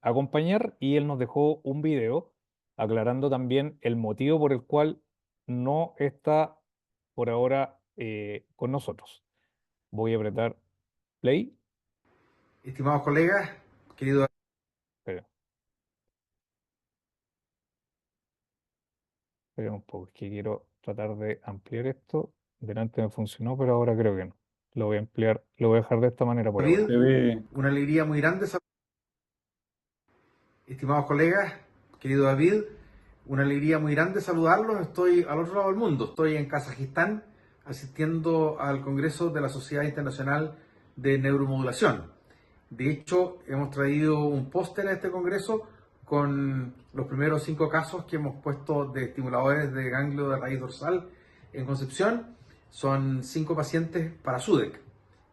acompañar y él nos dejó un video aclarando también el motivo por el cual no está por ahora con nosotros. Voy a apretar play. Estimados colegas, querido Espera, espera un poco, es que quiero tratar de ampliar esto. Delante me funcionó, pero ahora creo que no. Lo voy a ampliar, lo voy a dejar de esta manera por David, ahora. Se ve. una alegría muy grande. Estimados colegas, querido David, una alegría muy grande saludarlos. Estoy al otro lado del mundo, estoy en Kazajistán asistiendo al Congreso de la Sociedad Internacional de Neuromodulación. De hecho, hemos traído un póster a este congreso con los primeros 5 casos que hemos puesto de estimuladores de ganglio de raíz dorsal en Concepción. Son 5 pacientes para SUDEC.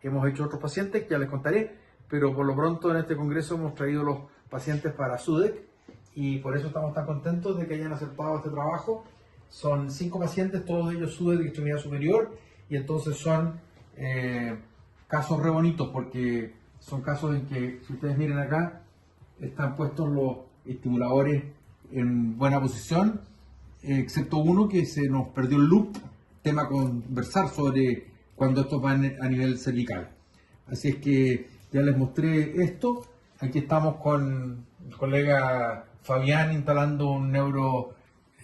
Hemos hecho otros pacientes que ya les contaré, pero por lo pronto en este congreso hemos traído los pacientes para SUDEC y por eso estamos tan contentos de que hayan aceptado este trabajo. Son 5 pacientes, todos ellos SUDEC de extremidad superior, y entonces son casos re bonitos porque son casos en que, si ustedes miren acá, están puestos los estimuladores en buena posición, excepto uno que se nos perdió el loop, tema a conversar sobre cuando esto va a nivel cervical. Así es que ya les mostré esto. Aquí estamos con el colega Fabián instalando un neuro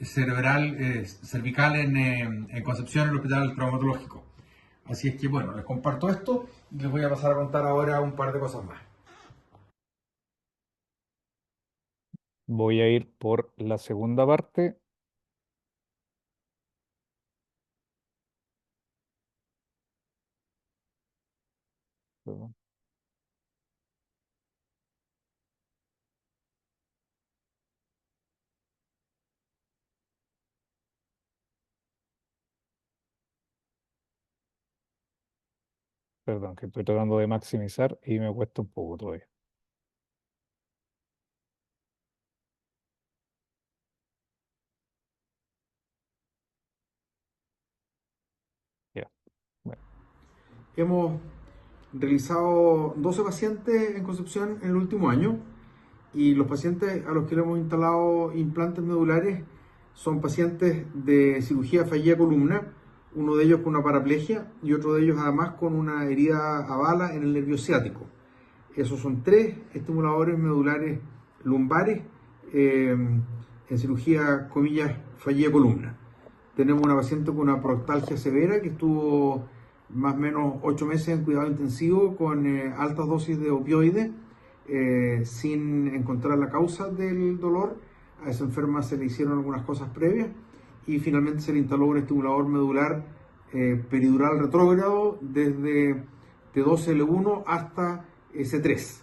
cerebral cervical en Concepción, en el Hospital Traumatológico. Así es que bueno, les comparto esto y les voy a pasar a contar ahora un par de cosas más. Voy a ir por la segunda parte. Perdón, perdón, que estoy tratando de maximizar y me cuesta un poco todavía. Ya, bueno, Hemos realizado 12 pacientes en Concepción en el último año y los pacientes a los que le hemos instalado implantes medulares son pacientes de cirugía fallida columna, uno de ellos con una paraplegia y otro de ellos además con una herida a bala en el nervio ciático. Esos son 3 estimuladores medulares lumbares. en cirugía, comillas, fallida columna. Tenemos una paciente con una proctalgia severa que estuvo más o menos 8 meses en cuidado intensivo con altas dosis de opioides, sin encontrar la causa del dolor. A esa enferma se le hicieron algunas cosas previas y finalmente se le instaló un estimulador medular peridural retrógrado desde T12L1 hasta S3.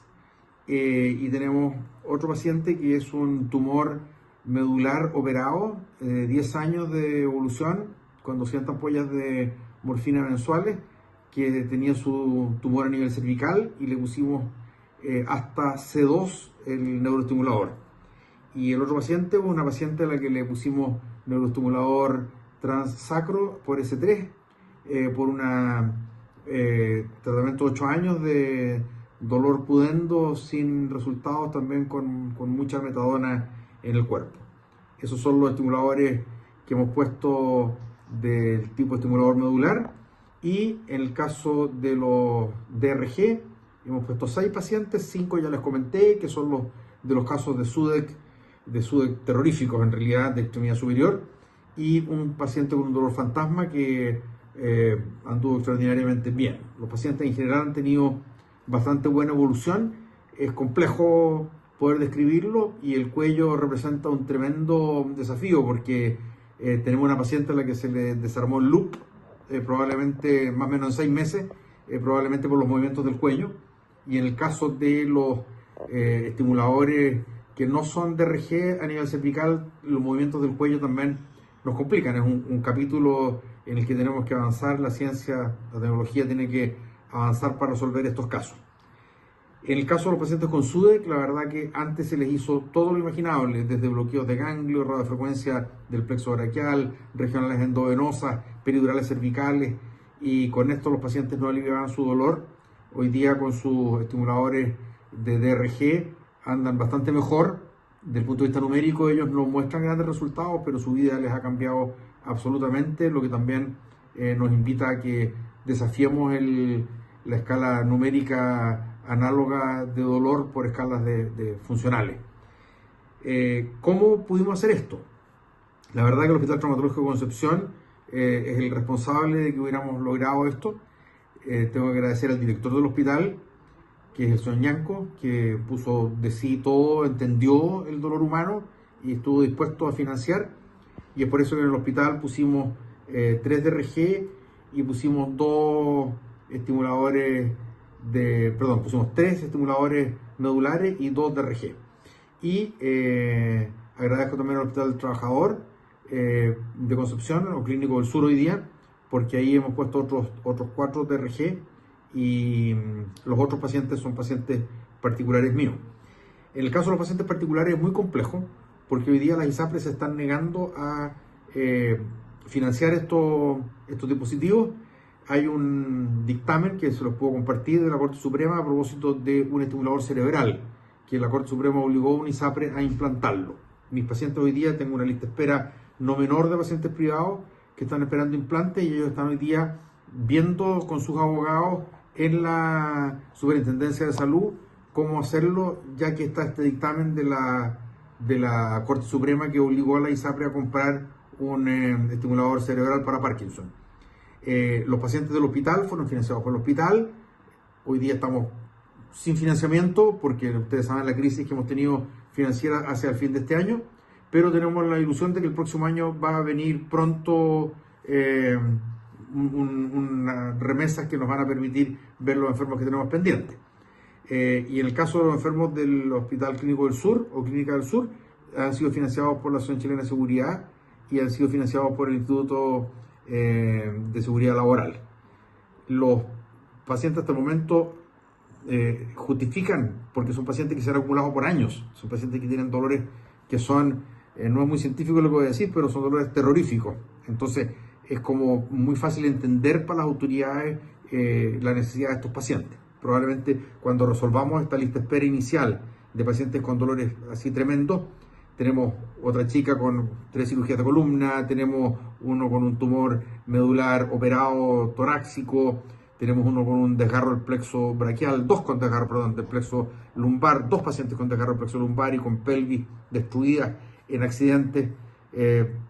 Y tenemos otro paciente que es un tumor medular operado, 10 años de evolución, con 200 ampollas de morfina mensuales, que tenía su tumor a nivel cervical y le pusimos hasta C2 el neuroestimulador. Y el otro paciente, una paciente a la que le pusimos neuroestimulador transsacro por S3, por un tratamiento de 8 años de dolor pudendo sin resultados, también con mucha metadona en el cuerpo. Esos son los estimuladores que hemos puesto del tipo estimulador medular. Y en el caso de los DRG, hemos puesto 6 pacientes, 5 ya les comenté, que son de los casos de SUDEC terroríficos en realidad, de extremidad superior, y un paciente con un dolor fantasma que anduvo extraordinariamente bien. Los pacientes en general han tenido bastante buena evolución. Es complejo poder describirlo y el cuello representa un tremendo desafío porque tenemos una paciente a la que se le desarmó el loop, probablemente más o menos en 6 meses, probablemente por los movimientos del cuello. Y en el caso de los estimuladores que no son DRG a nivel cervical, los movimientos del cuello también nos complican. Es un capítulo en el que tenemos que avanzar, la ciencia, la tecnología tiene que avanzar para resolver estos casos. En el caso de los pacientes con SUDEC, la verdad que antes se les hizo todo lo imaginable, desde bloqueos de ganglio, radiofrecuencia del plexo braquial, regionales endovenosas, peridurales cervicales, y con esto los pacientes no aliviaban su dolor. Hoy día con sus estimuladores de DRG andan bastante mejor. Desde el punto de vista numérico ellos no muestran grandes resultados, pero su vida les ha cambiado absolutamente, lo que también nos invita a que desafiemos la escala numérica análoga de dolor por escalas de funcionales. ¿Cómo pudimos hacer esto? La verdad que el Hospital Traumatológico de Concepción es el responsable de que hubiéramos logrado esto. Tengo que agradecer al director del hospital, que es el señor Ñanco, que puso de sí todo, entendió el dolor humano y estuvo dispuesto a financiar. Y es por eso que en el hospital pusimos 3 DRG y pusimos 3 estimuladores medulares y 2 DRG. Y agradezco también al Hospital del Trabajador de Concepción, o Clínico del Sur hoy día, porque ahí hemos puesto otros 4 DRG y los otros pacientes son pacientes particulares míos. En el caso de los pacientes particulares es muy complejo, porque hoy día las ISAPRES se están negando a financiar estos dispositivos. Hay un dictamen que se los puedo compartir de la Corte Suprema a propósito de un estimulador cerebral, que la Corte Suprema obligó a un ISAPRE a implantarlo. Mis pacientes hoy día, tengo una lista de espera no menor de pacientes privados que están esperando implantes, y ellos están hoy día viendo con sus abogados en la Superintendencia de Salud cómo hacerlo, ya que está este dictamen de la Corte Suprema que obligó a la ISAPRE a comprar un estimulador cerebral para Parkinson. Los pacientes del hospital fueron financiados por el hospital. Hoy día estamos sin financiamiento porque ustedes saben la crisis que hemos tenido financiera hacia el fin de este año, pero tenemos la ilusión de que el próximo año va a venir pronto unas remesas que nos van a permitir ver los enfermos que tenemos pendientes. Y en el caso de los enfermos del Hospital Clínico del Sur o Clínica del Sur, han sido financiados por la Asociación Chilena de Seguridad y han sido financiados por el Instituto de Seguridad Laboral. Los pacientes hasta el momento justifican, porque son pacientes que se han acumulado por años, son pacientes que tienen dolores que son, no es muy científico lo que voy a decir, pero son dolores terroríficos. Entonces es como muy fácil entender para las autoridades la necesidad de estos pacientes. Probablemente cuando resolvamos esta lista de espera inicial de pacientes con dolores así tremendos, tenemos otra chica con 3 cirugías de columna, tenemos uno con un tumor medular operado torácico, tenemos uno con un desgarro del plexo braquial, 2 con desgarro, del plexo lumbar, 2 pacientes con desgarro del plexo lumbar y con pelvis destruida. en accidentes.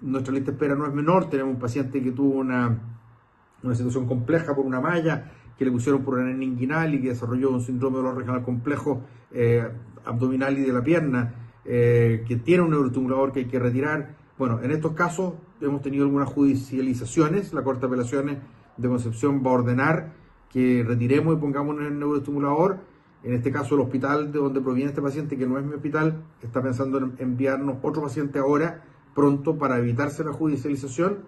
Nuestra lista de espera no es menor, tenemos un paciente que tuvo una situación compleja por una malla que le pusieron por una hernia inguinal y que desarrolló un síndrome de dolor regional complejo abdominal y de la pierna, que tiene un neuroestimulador que hay que retirar. Bueno, en estos casos hemos tenido algunas judicializaciones. La Corte de Apelaciones de Concepción va a ordenar que retiremos y pongamos el neuroestimulador. En este caso, el hospital de donde proviene este paciente, que no es mi hospital, está pensando en enviarnos otro paciente ahora, pronto, para evitarse la judicialización.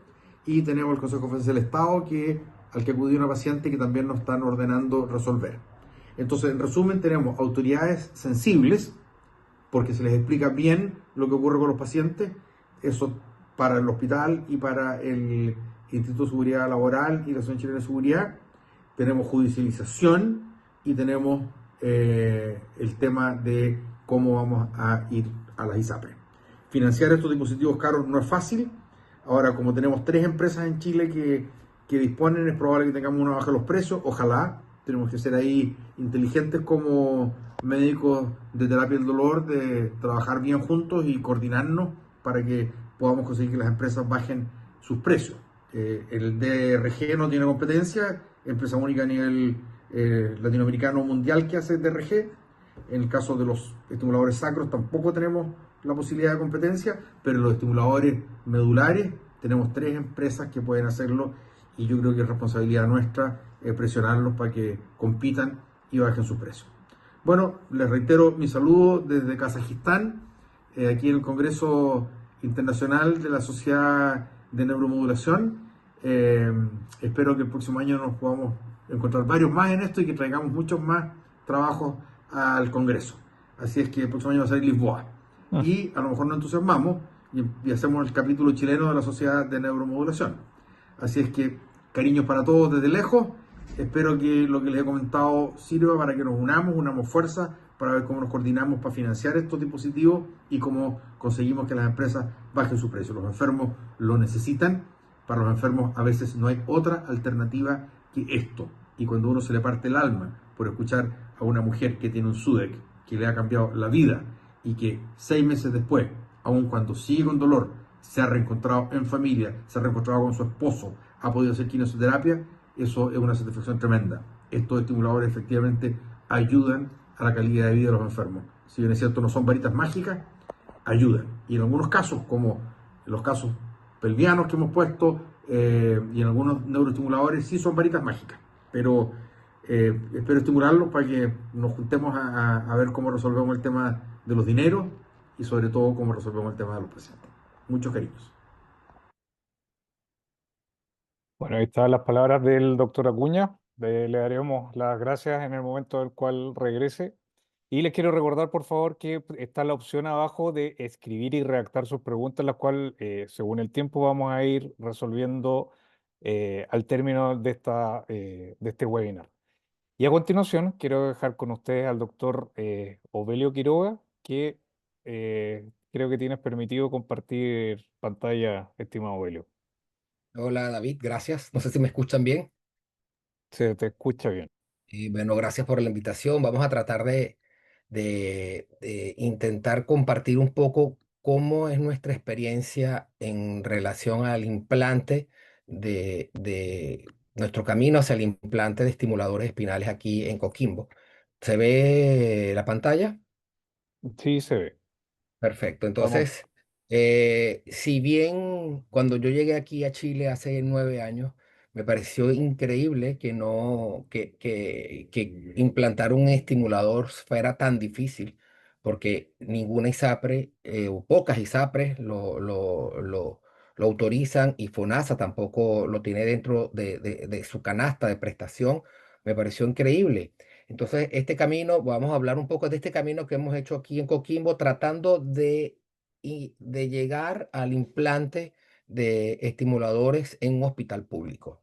Y tenemos el Consejo Defensa del Estado, al que acudió una paciente que también nos están ordenando resolver. Entonces, en resumen, tenemos autoridades sensibles, porque se les explica bien lo que ocurre con los pacientes, eso para el hospital y para el Instituto de Seguridad Laboral y la Asociación Chilena de Seguridad. Tenemos judicialización y tenemos el tema de cómo vamos a ir a las ISAPRE. Financiar estos dispositivos caros no es fácil. Ahora, como tenemos 3 empresas en Chile que disponen, es probable que tengamos una baja de los precios. Ojalá. Tenemos que ser ahí inteligentes como médicos de terapia del dolor, de trabajar bien juntos y coordinarnos para que podamos conseguir que las empresas bajen sus precios. El DRG no tiene competencia, empresa única a nivel latinoamericano mundial que hace DRG. En el caso de los estimuladores sacros tampoco tenemos la posibilidad de competencia, pero los estimuladores medulares tenemos 3 empresas que pueden hacerlo y yo creo que es responsabilidad nuestra presionarlos para que compitan y bajen sus precios. Bueno, les reitero mi saludo desde Kazajistán, aquí en el Congreso Internacional de la Sociedad de Neuromodulación. Espero que el próximo año nos podamos encontrar varios más en esto y que traigamos muchos más trabajos al Congreso. Así es que el próximo año va a ser Lisboa. Y a lo mejor nos entusiasmamos y hacemos el capítulo chileno de la Sociedad de Neuromodulación. Así es que cariños para todos desde lejos. Espero que lo que les he comentado sirva para que nos unamos fuerzas para ver cómo nos coordinamos para financiar estos dispositivos y cómo conseguimos que las empresas bajen su precio. Los enfermos lo necesitan. Para los enfermos a veces no hay otra alternativa que esto. Y cuando uno se le parte el alma por escuchar a una mujer que tiene un SUDEC que le ha cambiado la vida y que 6 meses después, aun cuando sigue con dolor, se ha reencontrado en familia, se ha reencontrado con su esposo, ha podido hacer quimioterapia, eso es una satisfacción tremenda. Estos estimuladores efectivamente ayudan a la calidad de vida de los enfermos. Si bien es cierto, no son varitas mágicas, ayudan. Y en algunos casos, como en los casos pelvianos que hemos puesto, y en algunos neuroestimuladores, sí son varitas mágicas. Pero espero estimularlos para que nos juntemos a ver cómo resolvemos el tema de los dineros y sobre todo cómo resolvemos el tema de los pacientes. Muchos cariños. Bueno, ahí están las palabras del doctor Acuña. Le daremos las gracias en el momento del cual regrese. Y les quiero recordar, por favor, que está la opción abajo de escribir y redactar sus preguntas, las cuales, según el tiempo, vamos a ir resolviendo al término de este webinar. Y a continuación, quiero dejar con ustedes al doctor Ovelio Quiroga, que creo que tienes permitido compartir pantalla, estimado Ovelio. Hola David, gracias. No sé si me escuchan bien. Se te escucha bien. Y bueno, gracias por la invitación. Vamos a tratar de intentar compartir un poco cómo es nuestra experiencia en relación al implante de nuestro camino hacia el implante de estimuladores espinales aquí en Coquimbo. ¿Se ve la pantalla? Sí, se ve. Perfecto. Vamos. Entonces, si bien cuando yo llegué aquí a Chile hace 9 años, me pareció increíble que no, que implantar un estimulador fuera tan difícil, porque ninguna ISAPRE, o pocas ISAPRES lo autorizan y FONASA tampoco lo tiene dentro de su canasta de prestación. Me pareció increíble. Entonces, este camino, vamos a hablar un poco de este camino que hemos hecho aquí en Coquimbo, tratando de llegar al implante de estimuladores en un hospital público.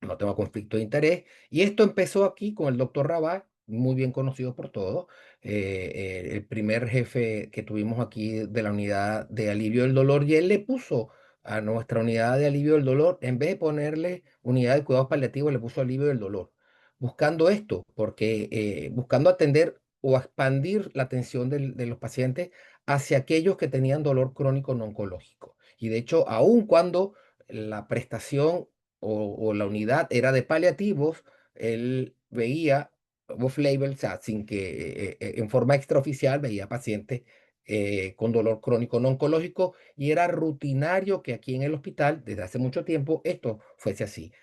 No tengo conflicto de interés. Y esto empezó aquí con el doctor Rabat, muy bien conocido por todos, el primer jefe que tuvimos aquí de la unidad de alivio del dolor, y él le puso a nuestra unidad de alivio del dolor, en vez de ponerle unidad de cuidados paliativos, le puso alivio del dolor, buscando esto, porque buscando atender o expandir la atención de los pacientes hacia aquellos que tenían dolor crónico no oncológico. Y de hecho, aun cuando la prestación o la unidad era de paliativos, él veía off-label, o sea, sin que en forma extraoficial veía pacientes con dolor crónico no oncológico, y era rutinario que aquí en el hospital, desde hace mucho tiempo, esto fuese así.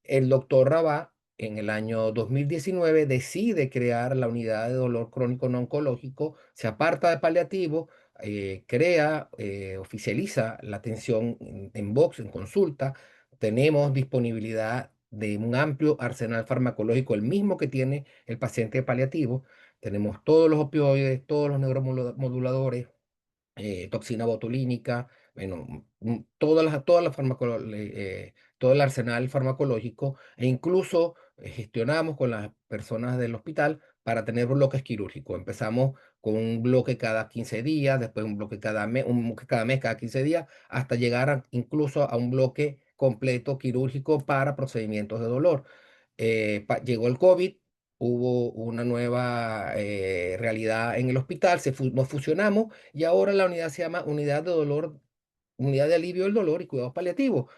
El doctor Rabá, en el año 2019, decide crear la unidad de dolor crónico no oncológico, se aparta de paliativo, crea, oficializa la atención en box, en consulta. Tenemos disponibilidad de un amplio arsenal farmacológico, el mismo que tiene el paciente paliativo. Tenemos todos los opioides, todos los neuromoduladores, toxina botulínica, bueno, todo el arsenal farmacológico, e incluso gestionamos con las personas del hospital para tener bloques quirúrgicos. Empezamos con un bloque cada 15 días, después un bloque cada mes, un bloque cada mes, cada 15 días, hasta llegar incluso a un bloque completo quirúrgico para procedimientos de dolor. Llegó el COVID, hubo una nueva realidad en el hospital, nos fusionamos y ahora la unidad se llama Unidad de Dolor, Unidad de Alivio del Dolor y Cuidados Paliativos,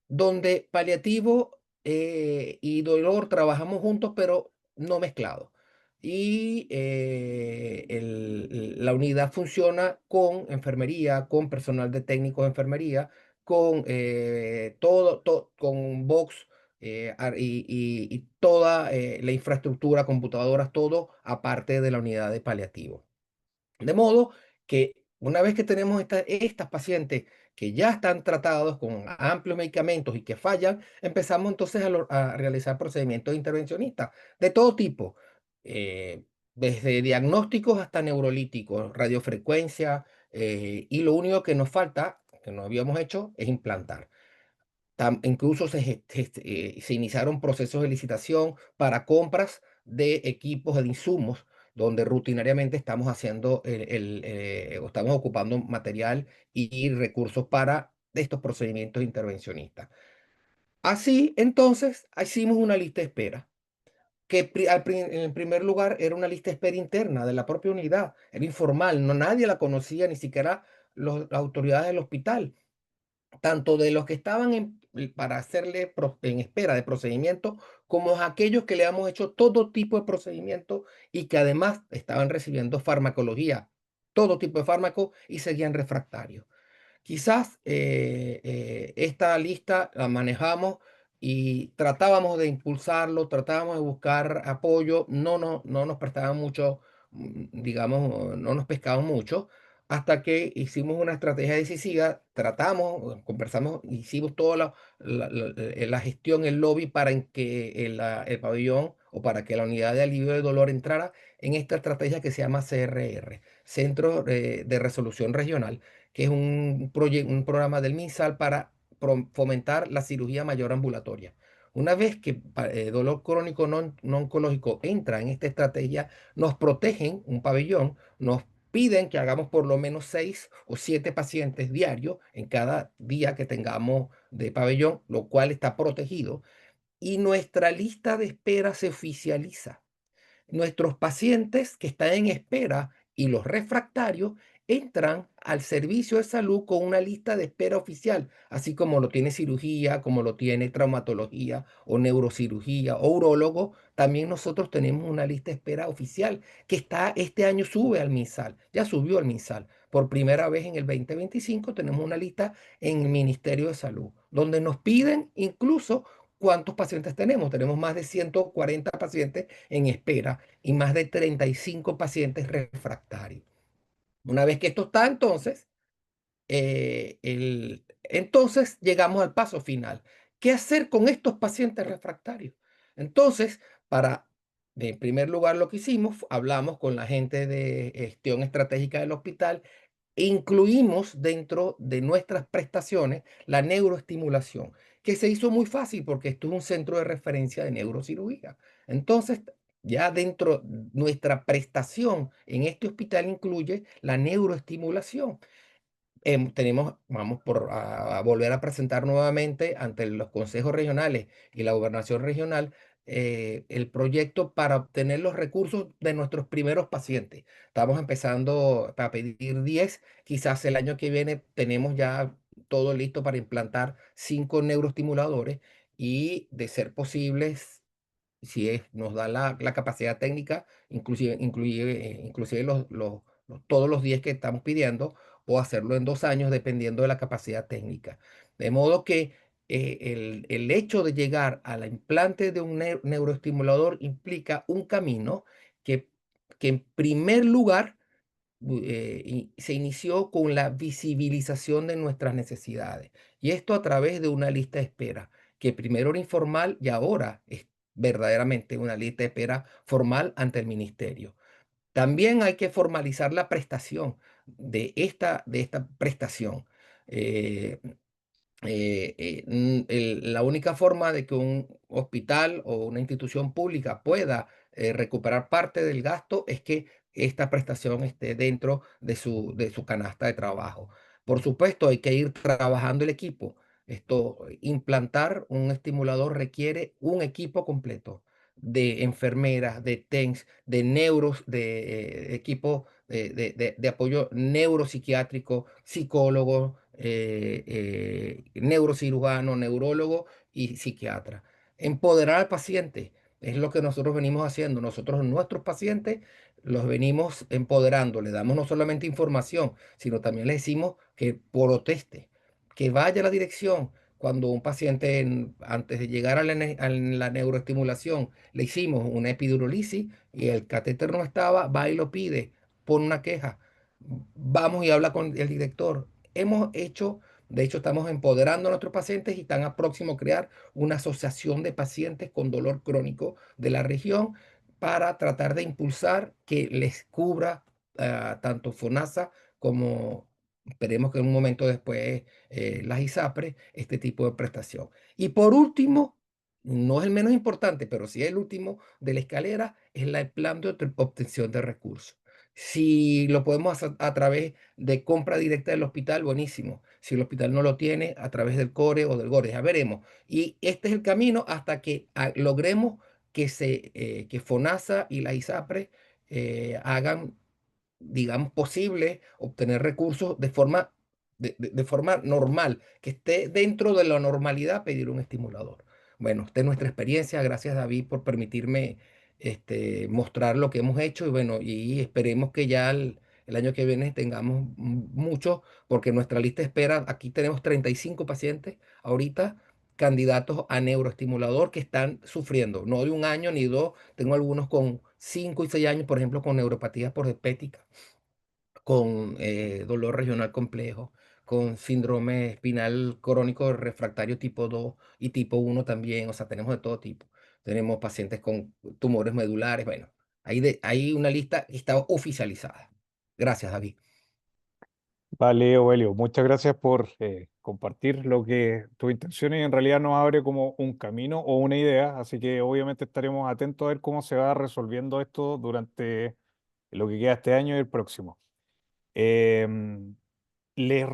donde paliativo y dolor trabajamos juntos, pero no mezclados. Y la unidad funciona con enfermería, con personal de técnicos de enfermería, con con box y toda la infraestructura, computadoras, todo aparte de la unidad de paliativo. De modo que una vez que tenemos estas pacientes que ya están tratados con amplios medicamentos y que fallan, empezamos entonces a realizar procedimientos intervencionistas de todo tipo, eh, desde diagnósticos hasta neurolíticos, radiofrecuencia, y lo único que nos falta, que no habíamos hecho, es implantar. Incluso se iniciaron procesos de licitación para compras de equipos de insumos, donde rutinariamente estamos haciendo o estamos ocupando material y recursos para estos procedimientos intervencionistas. Así, entonces, hicimos una lista de espera, que en primer lugar era una lista de espera interna de la propia unidad, era informal, no nadie la conocía, ni siquiera las autoridades del hospital, tanto de los que estaban para hacerle en espera de procedimiento, como aquellos que le hemos hecho todo tipo de procedimiento y que además estaban recibiendo farmacología, todo tipo de fármaco, y seguían refractarios. Quizás esta lista la manejamos y tratábamos de impulsarlo, tratábamos de buscar apoyo, no nos prestaban mucho, digamos, no nos pescaban mucho, hasta que hicimos una estrategia decisiva, tratamos, conversamos, hicimos toda la gestión, el lobby para que el pabellón o para que la unidad de alivio de dolor entrara en esta estrategia que se llama CRR, Centro de Resolución Regional, que es un programa del MinSal para fomentar la cirugía mayor ambulatoria. Una vez que dolor crónico no oncológico entra en esta estrategia, nos protegen un pabellón, nos piden que hagamos por lo menos 6 o 7 pacientes diarios en cada día que tengamos de pabellón, lo cual está protegido, y nuestra lista de espera se oficializa. Nuestros pacientes que están en espera y los refractarios entran al servicio de salud con una lista de espera oficial, así como lo tiene cirugía, como lo tiene traumatología o neurocirugía o urólogo. También nosotros tenemos una lista de espera oficial que este año sube al MinSal, ya subió al MinSal. Por primera vez en el 2025 tenemos una lista en el Ministerio de Salud, donde nos piden incluso cuántos pacientes tenemos. Tenemos más de 140 pacientes en espera y más de 35 pacientes refractarios. Una vez que esto está, entonces llegamos al paso final. ¿Qué hacer con estos pacientes refractarios? Entonces, en primer lugar, lo que hicimos, hablamos con la gente de gestión estratégica del hospital. Incluimos dentro de nuestras prestaciones la neuroestimulación, que se hizo muy fácil porque esto es un centro de referencia de neurocirugía. Entonces, ya dentro nuestra prestación en este hospital incluye la neuroestimulación. Vamos a volver a presentar nuevamente ante los consejos regionales y la gobernación regional el proyecto para obtener los recursos de nuestros primeros pacientes. Estamos empezando a pedir 10, quizás el año que viene tenemos ya todo listo para implantar 5 neuroestimuladores y de ser posibles, si nos da la capacidad técnica, inclusive todos los 10 que estamos pidiendo, o hacerlo en 2 años, dependiendo de la capacidad técnica. De modo que el hecho de llegar al implante de un neuroestimulador implica un camino que, que en primer lugar se inició con la visibilización de nuestras necesidades. Y esto a través de una lista de espera, que primero era informal y ahora es verdaderamente una lista de espera formal ante el ministerio. También hay que formalizar la prestación de esta prestación. Eh, la única forma de que un hospital o una institución pública pueda recuperar parte del gasto es que esta prestación esté dentro de su canasta de trabajo. Por supuesto, hay que ir trabajando el equipo. Implantar un estimulador requiere un equipo completo de enfermeras, de TENS, de neuros, de equipo de apoyo neuropsiquiátrico, psicólogos, neurocirujano, neurólogo y psiquiatra. Empoderar al paciente es lo que nosotros venimos haciendo. Nosotros, nuestros pacientes, los venimos empoderando. Le damos no solamente información, sino también le decimos que proteste, que vaya a la dirección. Cuando un paciente, antes de llegar a la neuroestimulación, le hicimos una epidurolisis y el catéter no estaba, va y lo pide, pone una queja. Vamos y habla con el director. De hecho, estamos empoderando a nuestros pacientes y están a próximo a crear una asociación de pacientes con dolor crónico de la región para tratar de impulsar que les cubra tanto FONASA como, esperemos que en un momento después, las ISAPRES, este tipo de prestación. Y por último, no es el menos importante, pero sí el último de la escalera, es el plan de obtención de recursos. Si lo podemos hacer a través de compra directa del hospital, buenísimo. Si el hospital no lo tiene, a través del CORE o del GORE, ya veremos. Y este es el camino hasta que logremos que FONASA y la ISAPRE hagan, digamos, posible obtener recursos de forma normal, que esté dentro de la normalidad pedir un estimulador. Bueno, esta es nuestra experiencia. Gracias, David, por permitirme mostrar lo que hemos hecho, y bueno, y esperemos que ya el año que viene tengamos mucho, porque nuestra lista de espera, aquí tenemos 35 pacientes ahorita, candidatos a neuroestimulador, que están sufriendo, no de un año ni dos. Tengo algunos con 5 y 6 años, por ejemplo, con neuropatías por espética, con dolor regional complejo, con síndrome espinal crónico refractario tipo 2 y tipo 1 también. O sea, tenemos de todo tipo. Tenemos pacientes con tumores medulares. Bueno, hay una lista que está oficializada. Gracias, David. Vale, Ovelio, muchas gracias por compartir lo que tus intenciones, y en realidad nos abre como un camino o una idea, así que obviamente estaremos atentos a ver cómo se va resolviendo esto durante lo que queda este año y el próximo. Em, les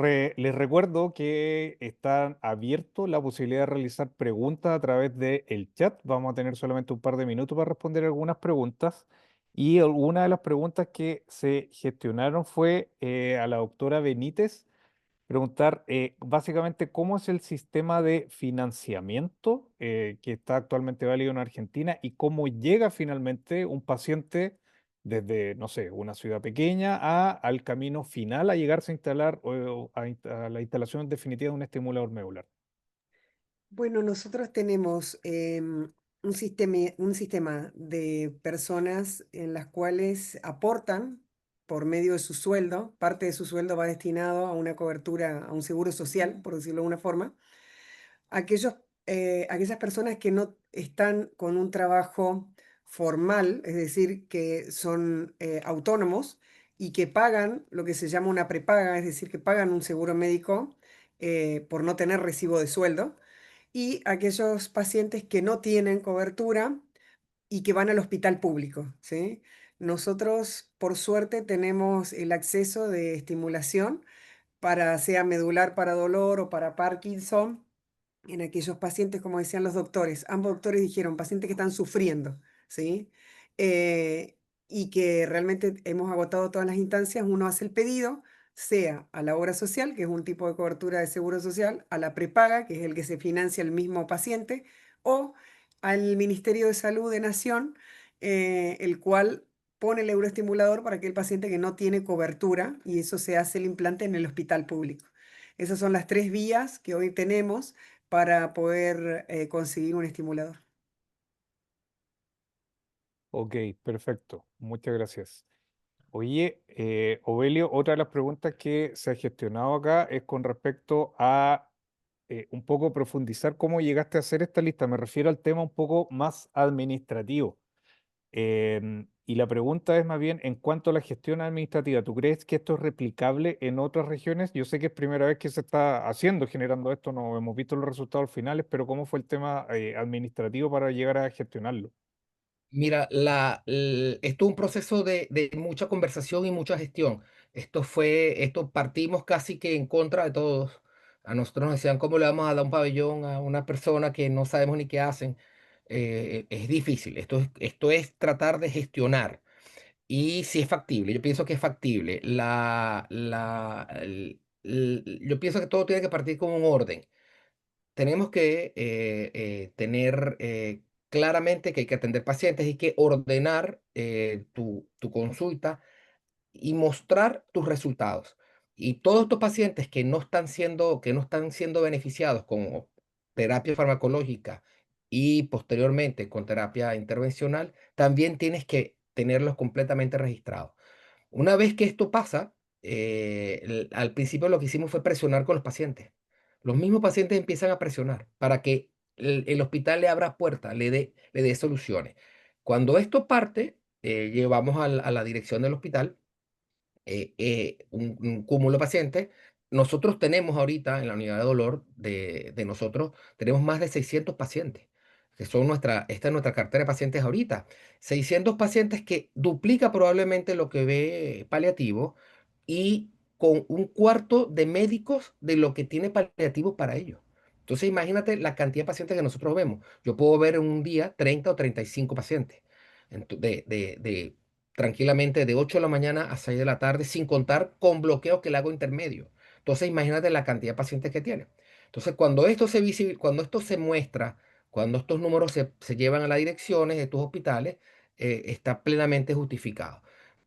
recuerdo que está abierto la posibilidad de realizar preguntas a través del chat. Vamos a tener solamente un par de minutos para responder algunas preguntas. Y alguna de las preguntas que se gestionaron fue a la doctora Benítez preguntar básicamente cómo es el sistema de financiamiento que está actualmente válido en Argentina y cómo llega finalmente un paciente desde, no sé, una ciudad pequeña al camino final a llegarse a instalar a la instalación definitiva de un estimulador medular. Bueno, nosotros tenemos un sistema de personas en las cuales aportan por medio de su sueldo. Parte de su sueldo va destinado a una cobertura, a un seguro social, por decirlo de una forma. Aquellos, aquellas personas que no están con un trabajo formal, es decir, que son autónomos y que pagan lo que se llama una prepaga, es decir, que pagan un seguro médico por no tener recibo de sueldo, y aquellos pacientes que no tienen cobertura y que van al hospital público, ¿sí? Nosotros, por suerte, tenemos el acceso de estimulación para sea medular para dolor o para Parkinson, en aquellos pacientes, como decían los doctores. Ambos doctores dijeron, pacientes que están sufriendo, ¿sí? Eh, y que realmente hemos agotado todas las instancias, uno hace el pedido, sea a la obra social, que es un tipo de cobertura de seguro social, a la prepaga, que es el que se financia el mismo paciente, o al Ministerio de Salud de Nación, el cual pone el euroestimulador para aquel paciente que no tiene cobertura, y eso se hace el implante en el hospital público. Esas son las tres vías que hoy tenemos para poder conseguir un estimulador. Ok, perfecto. Muchas gracias. Oye, Ovelio, otra de las preguntas que se ha gestionado acá es con respecto a un poco profundizar cómo llegaste a hacer esta lista. Me refiero al tema un poco más administrativo. Y la pregunta es más bien en cuanto a la gestión administrativa, ¿tú crees que esto es replicable en otras regiones? Yo sé que es primera vez que se está haciendo, generando esto, no hemos visto los resultados finales, pero ¿cómo fue el tema administrativo para llegar a gestionarlo? Mira, esto es un proceso de mucha conversación y mucha gestión. Esto partimos casi que en contra de todos. A nosotros nos decían, ¿cómo le vamos a dar un pabellón a una persona que no sabemos ni qué hacen? Es difícil. Esto es tratar de gestionar. Y si es factible, yo pienso que es factible. Yo pienso que todo tiene que partir con un orden. Tenemos que tener claramente que hay que atender pacientes, hay que ordenar tu consulta y mostrar tus resultados. Y todos estos pacientes que no están siendo beneficiados con terapia farmacológica y posteriormente con terapia intervencional, también tienes que tenerlos completamente registrados. Una vez que esto pasa, al principio lo que hicimos fue presionar con los pacientes. Los mismos pacientes empiezan a presionar para que el hospital le abra puertas, le dé soluciones. Cuando esto parte, llevamos a la dirección del hospital un cúmulo de pacientes. Nosotros tenemos ahorita en la unidad de dolor de nosotros, tenemos más de 600 pacientes, que son esta es nuestra cartera de pacientes ahorita. 600 pacientes que duplica probablemente lo que ve paliativo y con un cuarto de médicos de lo que tiene paliativo para ellos. Entonces imagínate la cantidad de pacientes que nosotros vemos. Yo puedo ver en un día 30 o 35 pacientes tranquilamente de 8 de la mañana a 6 de la tarde, sin contar con bloqueos que le hago intermedio. Entonces, imagínate la cantidad de pacientes que tiene. Entonces, cuando esto se muestra, cuando estos números se llevan a las direcciones de tus hospitales, está plenamente justificado.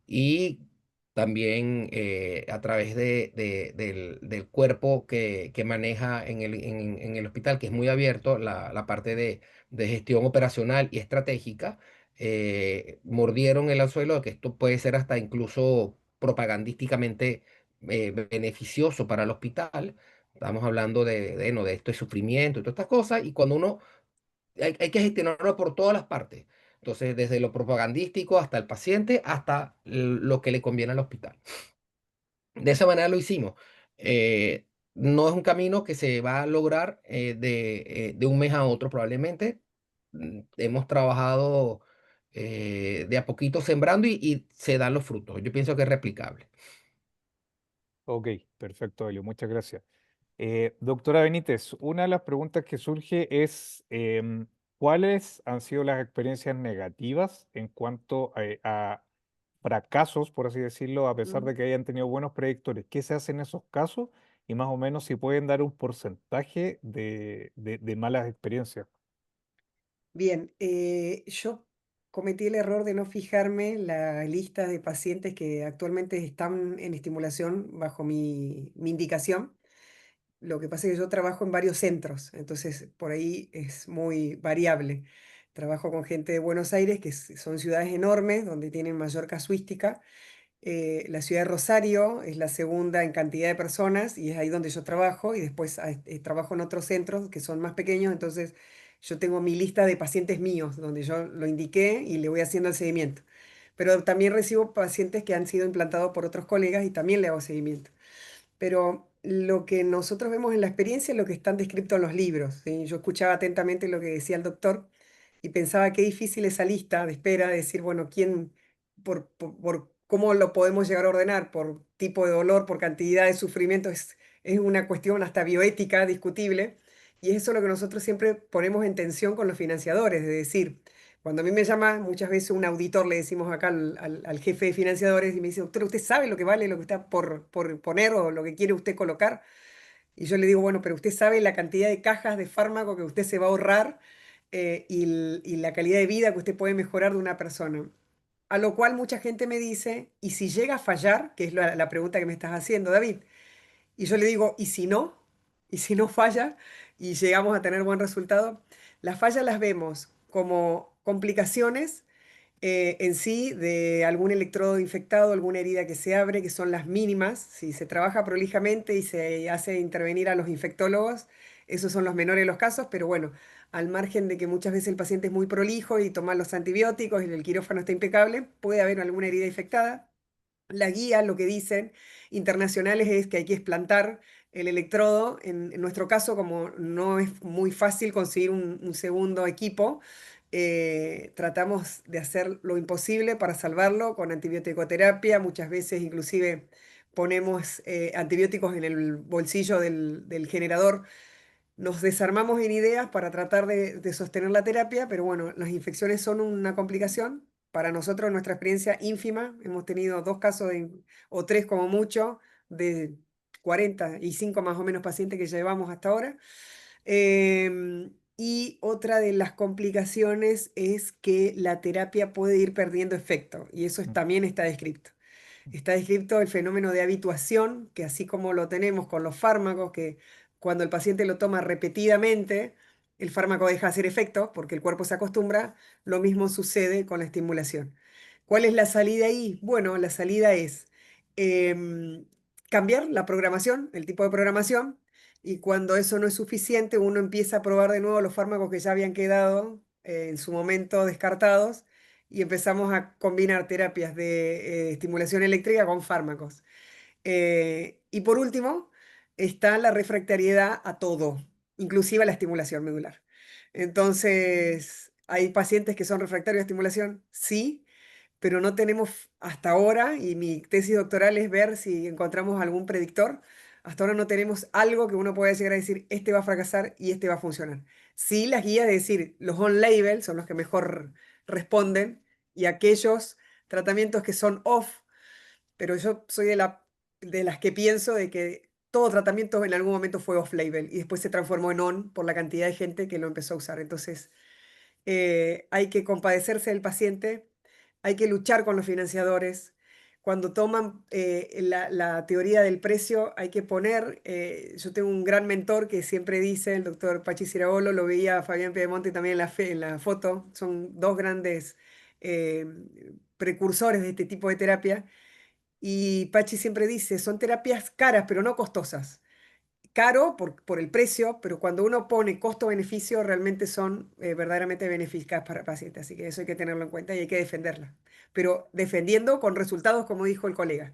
Y también a través del cuerpo que maneja en el hospital, que es muy abierto, la parte de gestión operacional y estratégica, mordieron el anzuelo de que esto puede ser hasta incluso propagandísticamente beneficioso para el hospital. Estamos hablando no, de esto de sufrimiento y todas estas cosas, y cuando hay que gestionarlo por todas las partes. Entonces, desde lo propagandístico hasta el paciente, hasta lo que le conviene al hospital. De esa manera lo hicimos. No es un camino que se va a lograr de un mes a otro probablemente. Hemos trabajado de a poquito sembrando y se dan los frutos. Yo pienso que es replicable. Ok, perfecto, Elio, muchas gracias. Doctora Benítez, una de las preguntas que surge es, ¿cuáles han sido las experiencias negativas en cuanto a fracasos, por así decirlo, a pesar Mm. de que hayan tenido buenos predictores? ¿Qué se hace en esos casos? Y más o menos si pueden dar un porcentaje de malas experiencias. Bien, yo cometí el error de no fijarme en la lista de pacientes que actualmente están en estimulación bajo mi indicación. Lo que pasa es que yo trabajo en varios centros, entonces por ahí es muy variable. Trabajo con gente de Buenos Aires, que son ciudades enormes, donde tienen mayor casuística. La ciudad de Rosario es la segunda en cantidad de personas y es ahí donde yo trabajo, y después trabajo en otros centros que son más pequeños, entonces yo tengo mi lista de pacientes míos, donde yo lo indiqué y le voy haciendo el seguimiento. Pero también recibo pacientes que han sido implantados por otros colegas y también le hago seguimiento. Pero lo que nosotros vemos en la experiencia es lo que están descrito en los libros, ¿sí? Yo escuchaba atentamente lo que decía el doctor y pensaba qué difícil esa lista de espera, de decir, bueno, quién, por cómo lo podemos llegar a ordenar, por tipo de dolor, por cantidad de sufrimiento, es una cuestión hasta bioética discutible, Y eso es lo que nosotros siempre ponemos en tensión con los financiadores, es decir, cuando a mí me llama muchas veces un auditor, le decimos acá al jefe de financiadores, y me dice, doctor, ¿usted sabe lo que vale lo que está por poner o lo que quiere usted colocar? Y yo le digo, bueno, pero usted sabe la cantidad de cajas de fármaco que usted se va a ahorrar y la calidad de vida que usted puede mejorar de una persona. A lo cual mucha gente me dice, ¿y si llega a fallar? Que es la pregunta que me estás haciendo, David. Y yo le digo, ¿y si no? ¿Y si no falla y llegamos a tener buen resultado? Las fallas las vemos como complicaciones en sí de algún electrodo infectado, alguna herida que se abre, que son las mínimas. Si se trabaja prolijamente y se hace intervenir a los infectólogos, esos son los menores de los casos, pero bueno, al margen de que muchas veces el paciente es muy prolijo y toma los antibióticos y el quirófano está impecable, puede haber alguna herida infectada. La guía, lo que dicen internacionales es que hay que explantar el electrodo. En nuestro caso, como no es muy fácil conseguir un segundo equipo, tratamos de hacer lo imposible para salvarlo con antibiótico-terapia. Muchas veces inclusive ponemos antibióticos en el bolsillo del generador. Nos desarmamos en ideas para tratar de sostener la terapia, pero bueno, las infecciones son una complicación. Para nosotros, nuestra experiencia ínfima, hemos tenido dos casos o tres como mucho, de 45 más o menos pacientes que llevamos hasta ahora. Y otra de las complicaciones es que la terapia puede ir perdiendo efecto, y eso también está descrito. Está descrito el fenómeno de habituación, que así como lo tenemos con los fármacos, que cuando el paciente lo toma repetidamente, el fármaco deja de hacer efecto porque el cuerpo se acostumbra, lo mismo sucede con la estimulación. ¿Cuál es la salida ahí? Bueno, la salida es em, cambiar la programación, el tipo de programación, y cuando eso no es suficiente, uno empieza a probar de nuevo los fármacos que ya habían quedado en su momento descartados y empezamos a combinar terapias de estimulación eléctrica con fármacos. Y por último, está la refractariedad a todo, inclusive a la estimulación medular. Entonces, ¿hay pacientes que son refractarios a estimulación? Sí, pero no tenemos hasta ahora, y mi tesis doctoral es ver si encontramos algún predictor. Hasta ahora no tenemos algo que uno pueda llegar a decir, este va a fracasar y este va a funcionar. Sí, las guías, es decir, los on-label son los que mejor responden y aquellos tratamientos que son off, pero yo soy de las que pienso de que todo tratamiento en algún momento fue off-label y después se transformó en on por la cantidad de gente que lo empezó a usar. Entonces, hay que compadecerse del paciente, hay que luchar con los financiadores. Cuando toman la teoría del precio, hay que poner, yo tengo un gran mentor que siempre dice, el doctor Pachi Cirabolo, lo veía a Fabián Piedemonte también en la foto, son dos grandes eh, precursores de este tipo de terapia, y Pachi siempre dice, son terapias caras, pero no costosas. Caro por el precio, pero cuando uno pone costo-beneficio, realmente son verdaderamente beneficiosas para el paciente. Así que eso hay que tenerlo en cuenta y hay que defenderla. Pero defendiendo con resultados, como dijo el colega.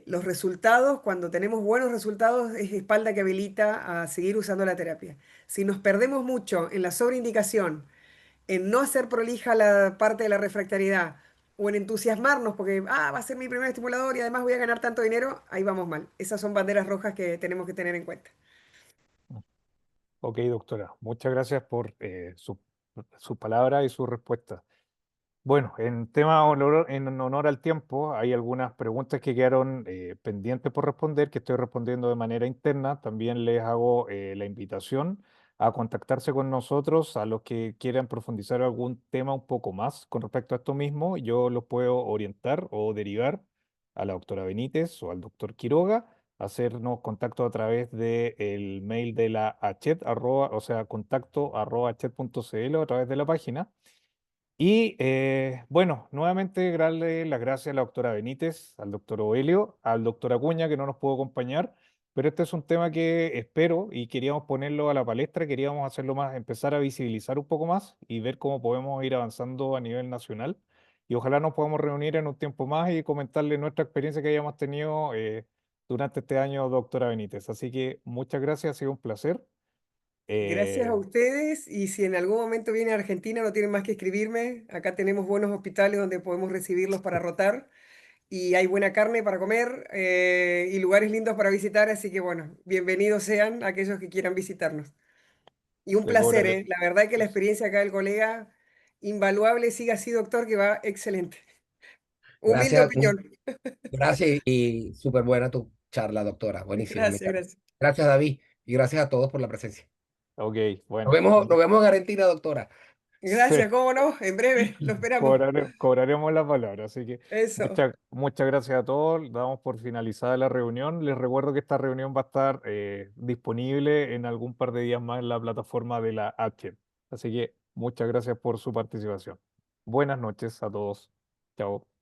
Los resultados, cuando tenemos buenos resultados, es espalda que habilita a seguir usando la terapia. Si nos perdemos mucho en la sobreindicación, en no hacer prolija la parte de la refractariedad o en entusiasmarnos porque va a ser mi primer estimulador y además voy a ganar tanto dinero, ahí vamos mal. Esas son banderas rojas que tenemos que tener en cuenta. Ok, doctora, muchas gracias por su palabra y su respuesta. Bueno, en honor al tiempo, hay algunas preguntas que quedaron pendientes por responder, que estoy respondiendo de manera interna. También les hago la invitación a contactarse con nosotros, a los que quieran profundizar algún tema un poco más con respecto a esto mismo. Yo los puedo orientar o derivar a la doctora Benítez o al doctor Quiroga, hacernos contacto a través del mail de la ACHET, o sea, contacto arroba achet.cl o a través de la página. Y bueno, nuevamente darle las gracias a la doctora Benítez, al doctor Oelio, al doctor Acuña que no nos pudo acompañar, pero este es un tema que espero y queríamos ponerlo a la palestra, queríamos hacerlo más, empezar a visibilizar un poco más y ver cómo podemos ir avanzando a nivel nacional. Y ojalá nos podamos reunir en un tiempo más y comentarle nuestra experiencia que hayamos tenido durante este año, doctora Benítez. Así que muchas gracias, ha sido un placer. Gracias a Eh, ustedes y si en algún momento viene a Argentina no tienen más que escribirme. Acá tenemos buenos hospitales donde podemos recibirlos para rotar y hay buena carne para comer y lugares lindos para visitar, así que bueno, bienvenidos sean aquellos que quieran visitarnos. Y un Le placer, cobraré. ¿eh? La verdad que la experiencia acá del colega, invaluable, siga así, doctor, que va excelente. Humilde Gracias, opinión. gracias y súper buena tu charla, doctora. Buenísima, me Gracias, encanta. gracias. Gracias, David, y gracias a todos por la presencia. Ok, Nos bueno. vemos, nos vemos en Argentina, doctora. Sí, Gracias, cómo no, en breve, lo esperamos. cobraremos la palabra. Así que Eso. muchas gracias a todos. Damos por finalizada la reunión. Les recuerdo que esta reunión va a estar disponible en algún par de días más en la plataforma de la H. Así que muchas gracias por su participación. Buenas noches a todos. Chao.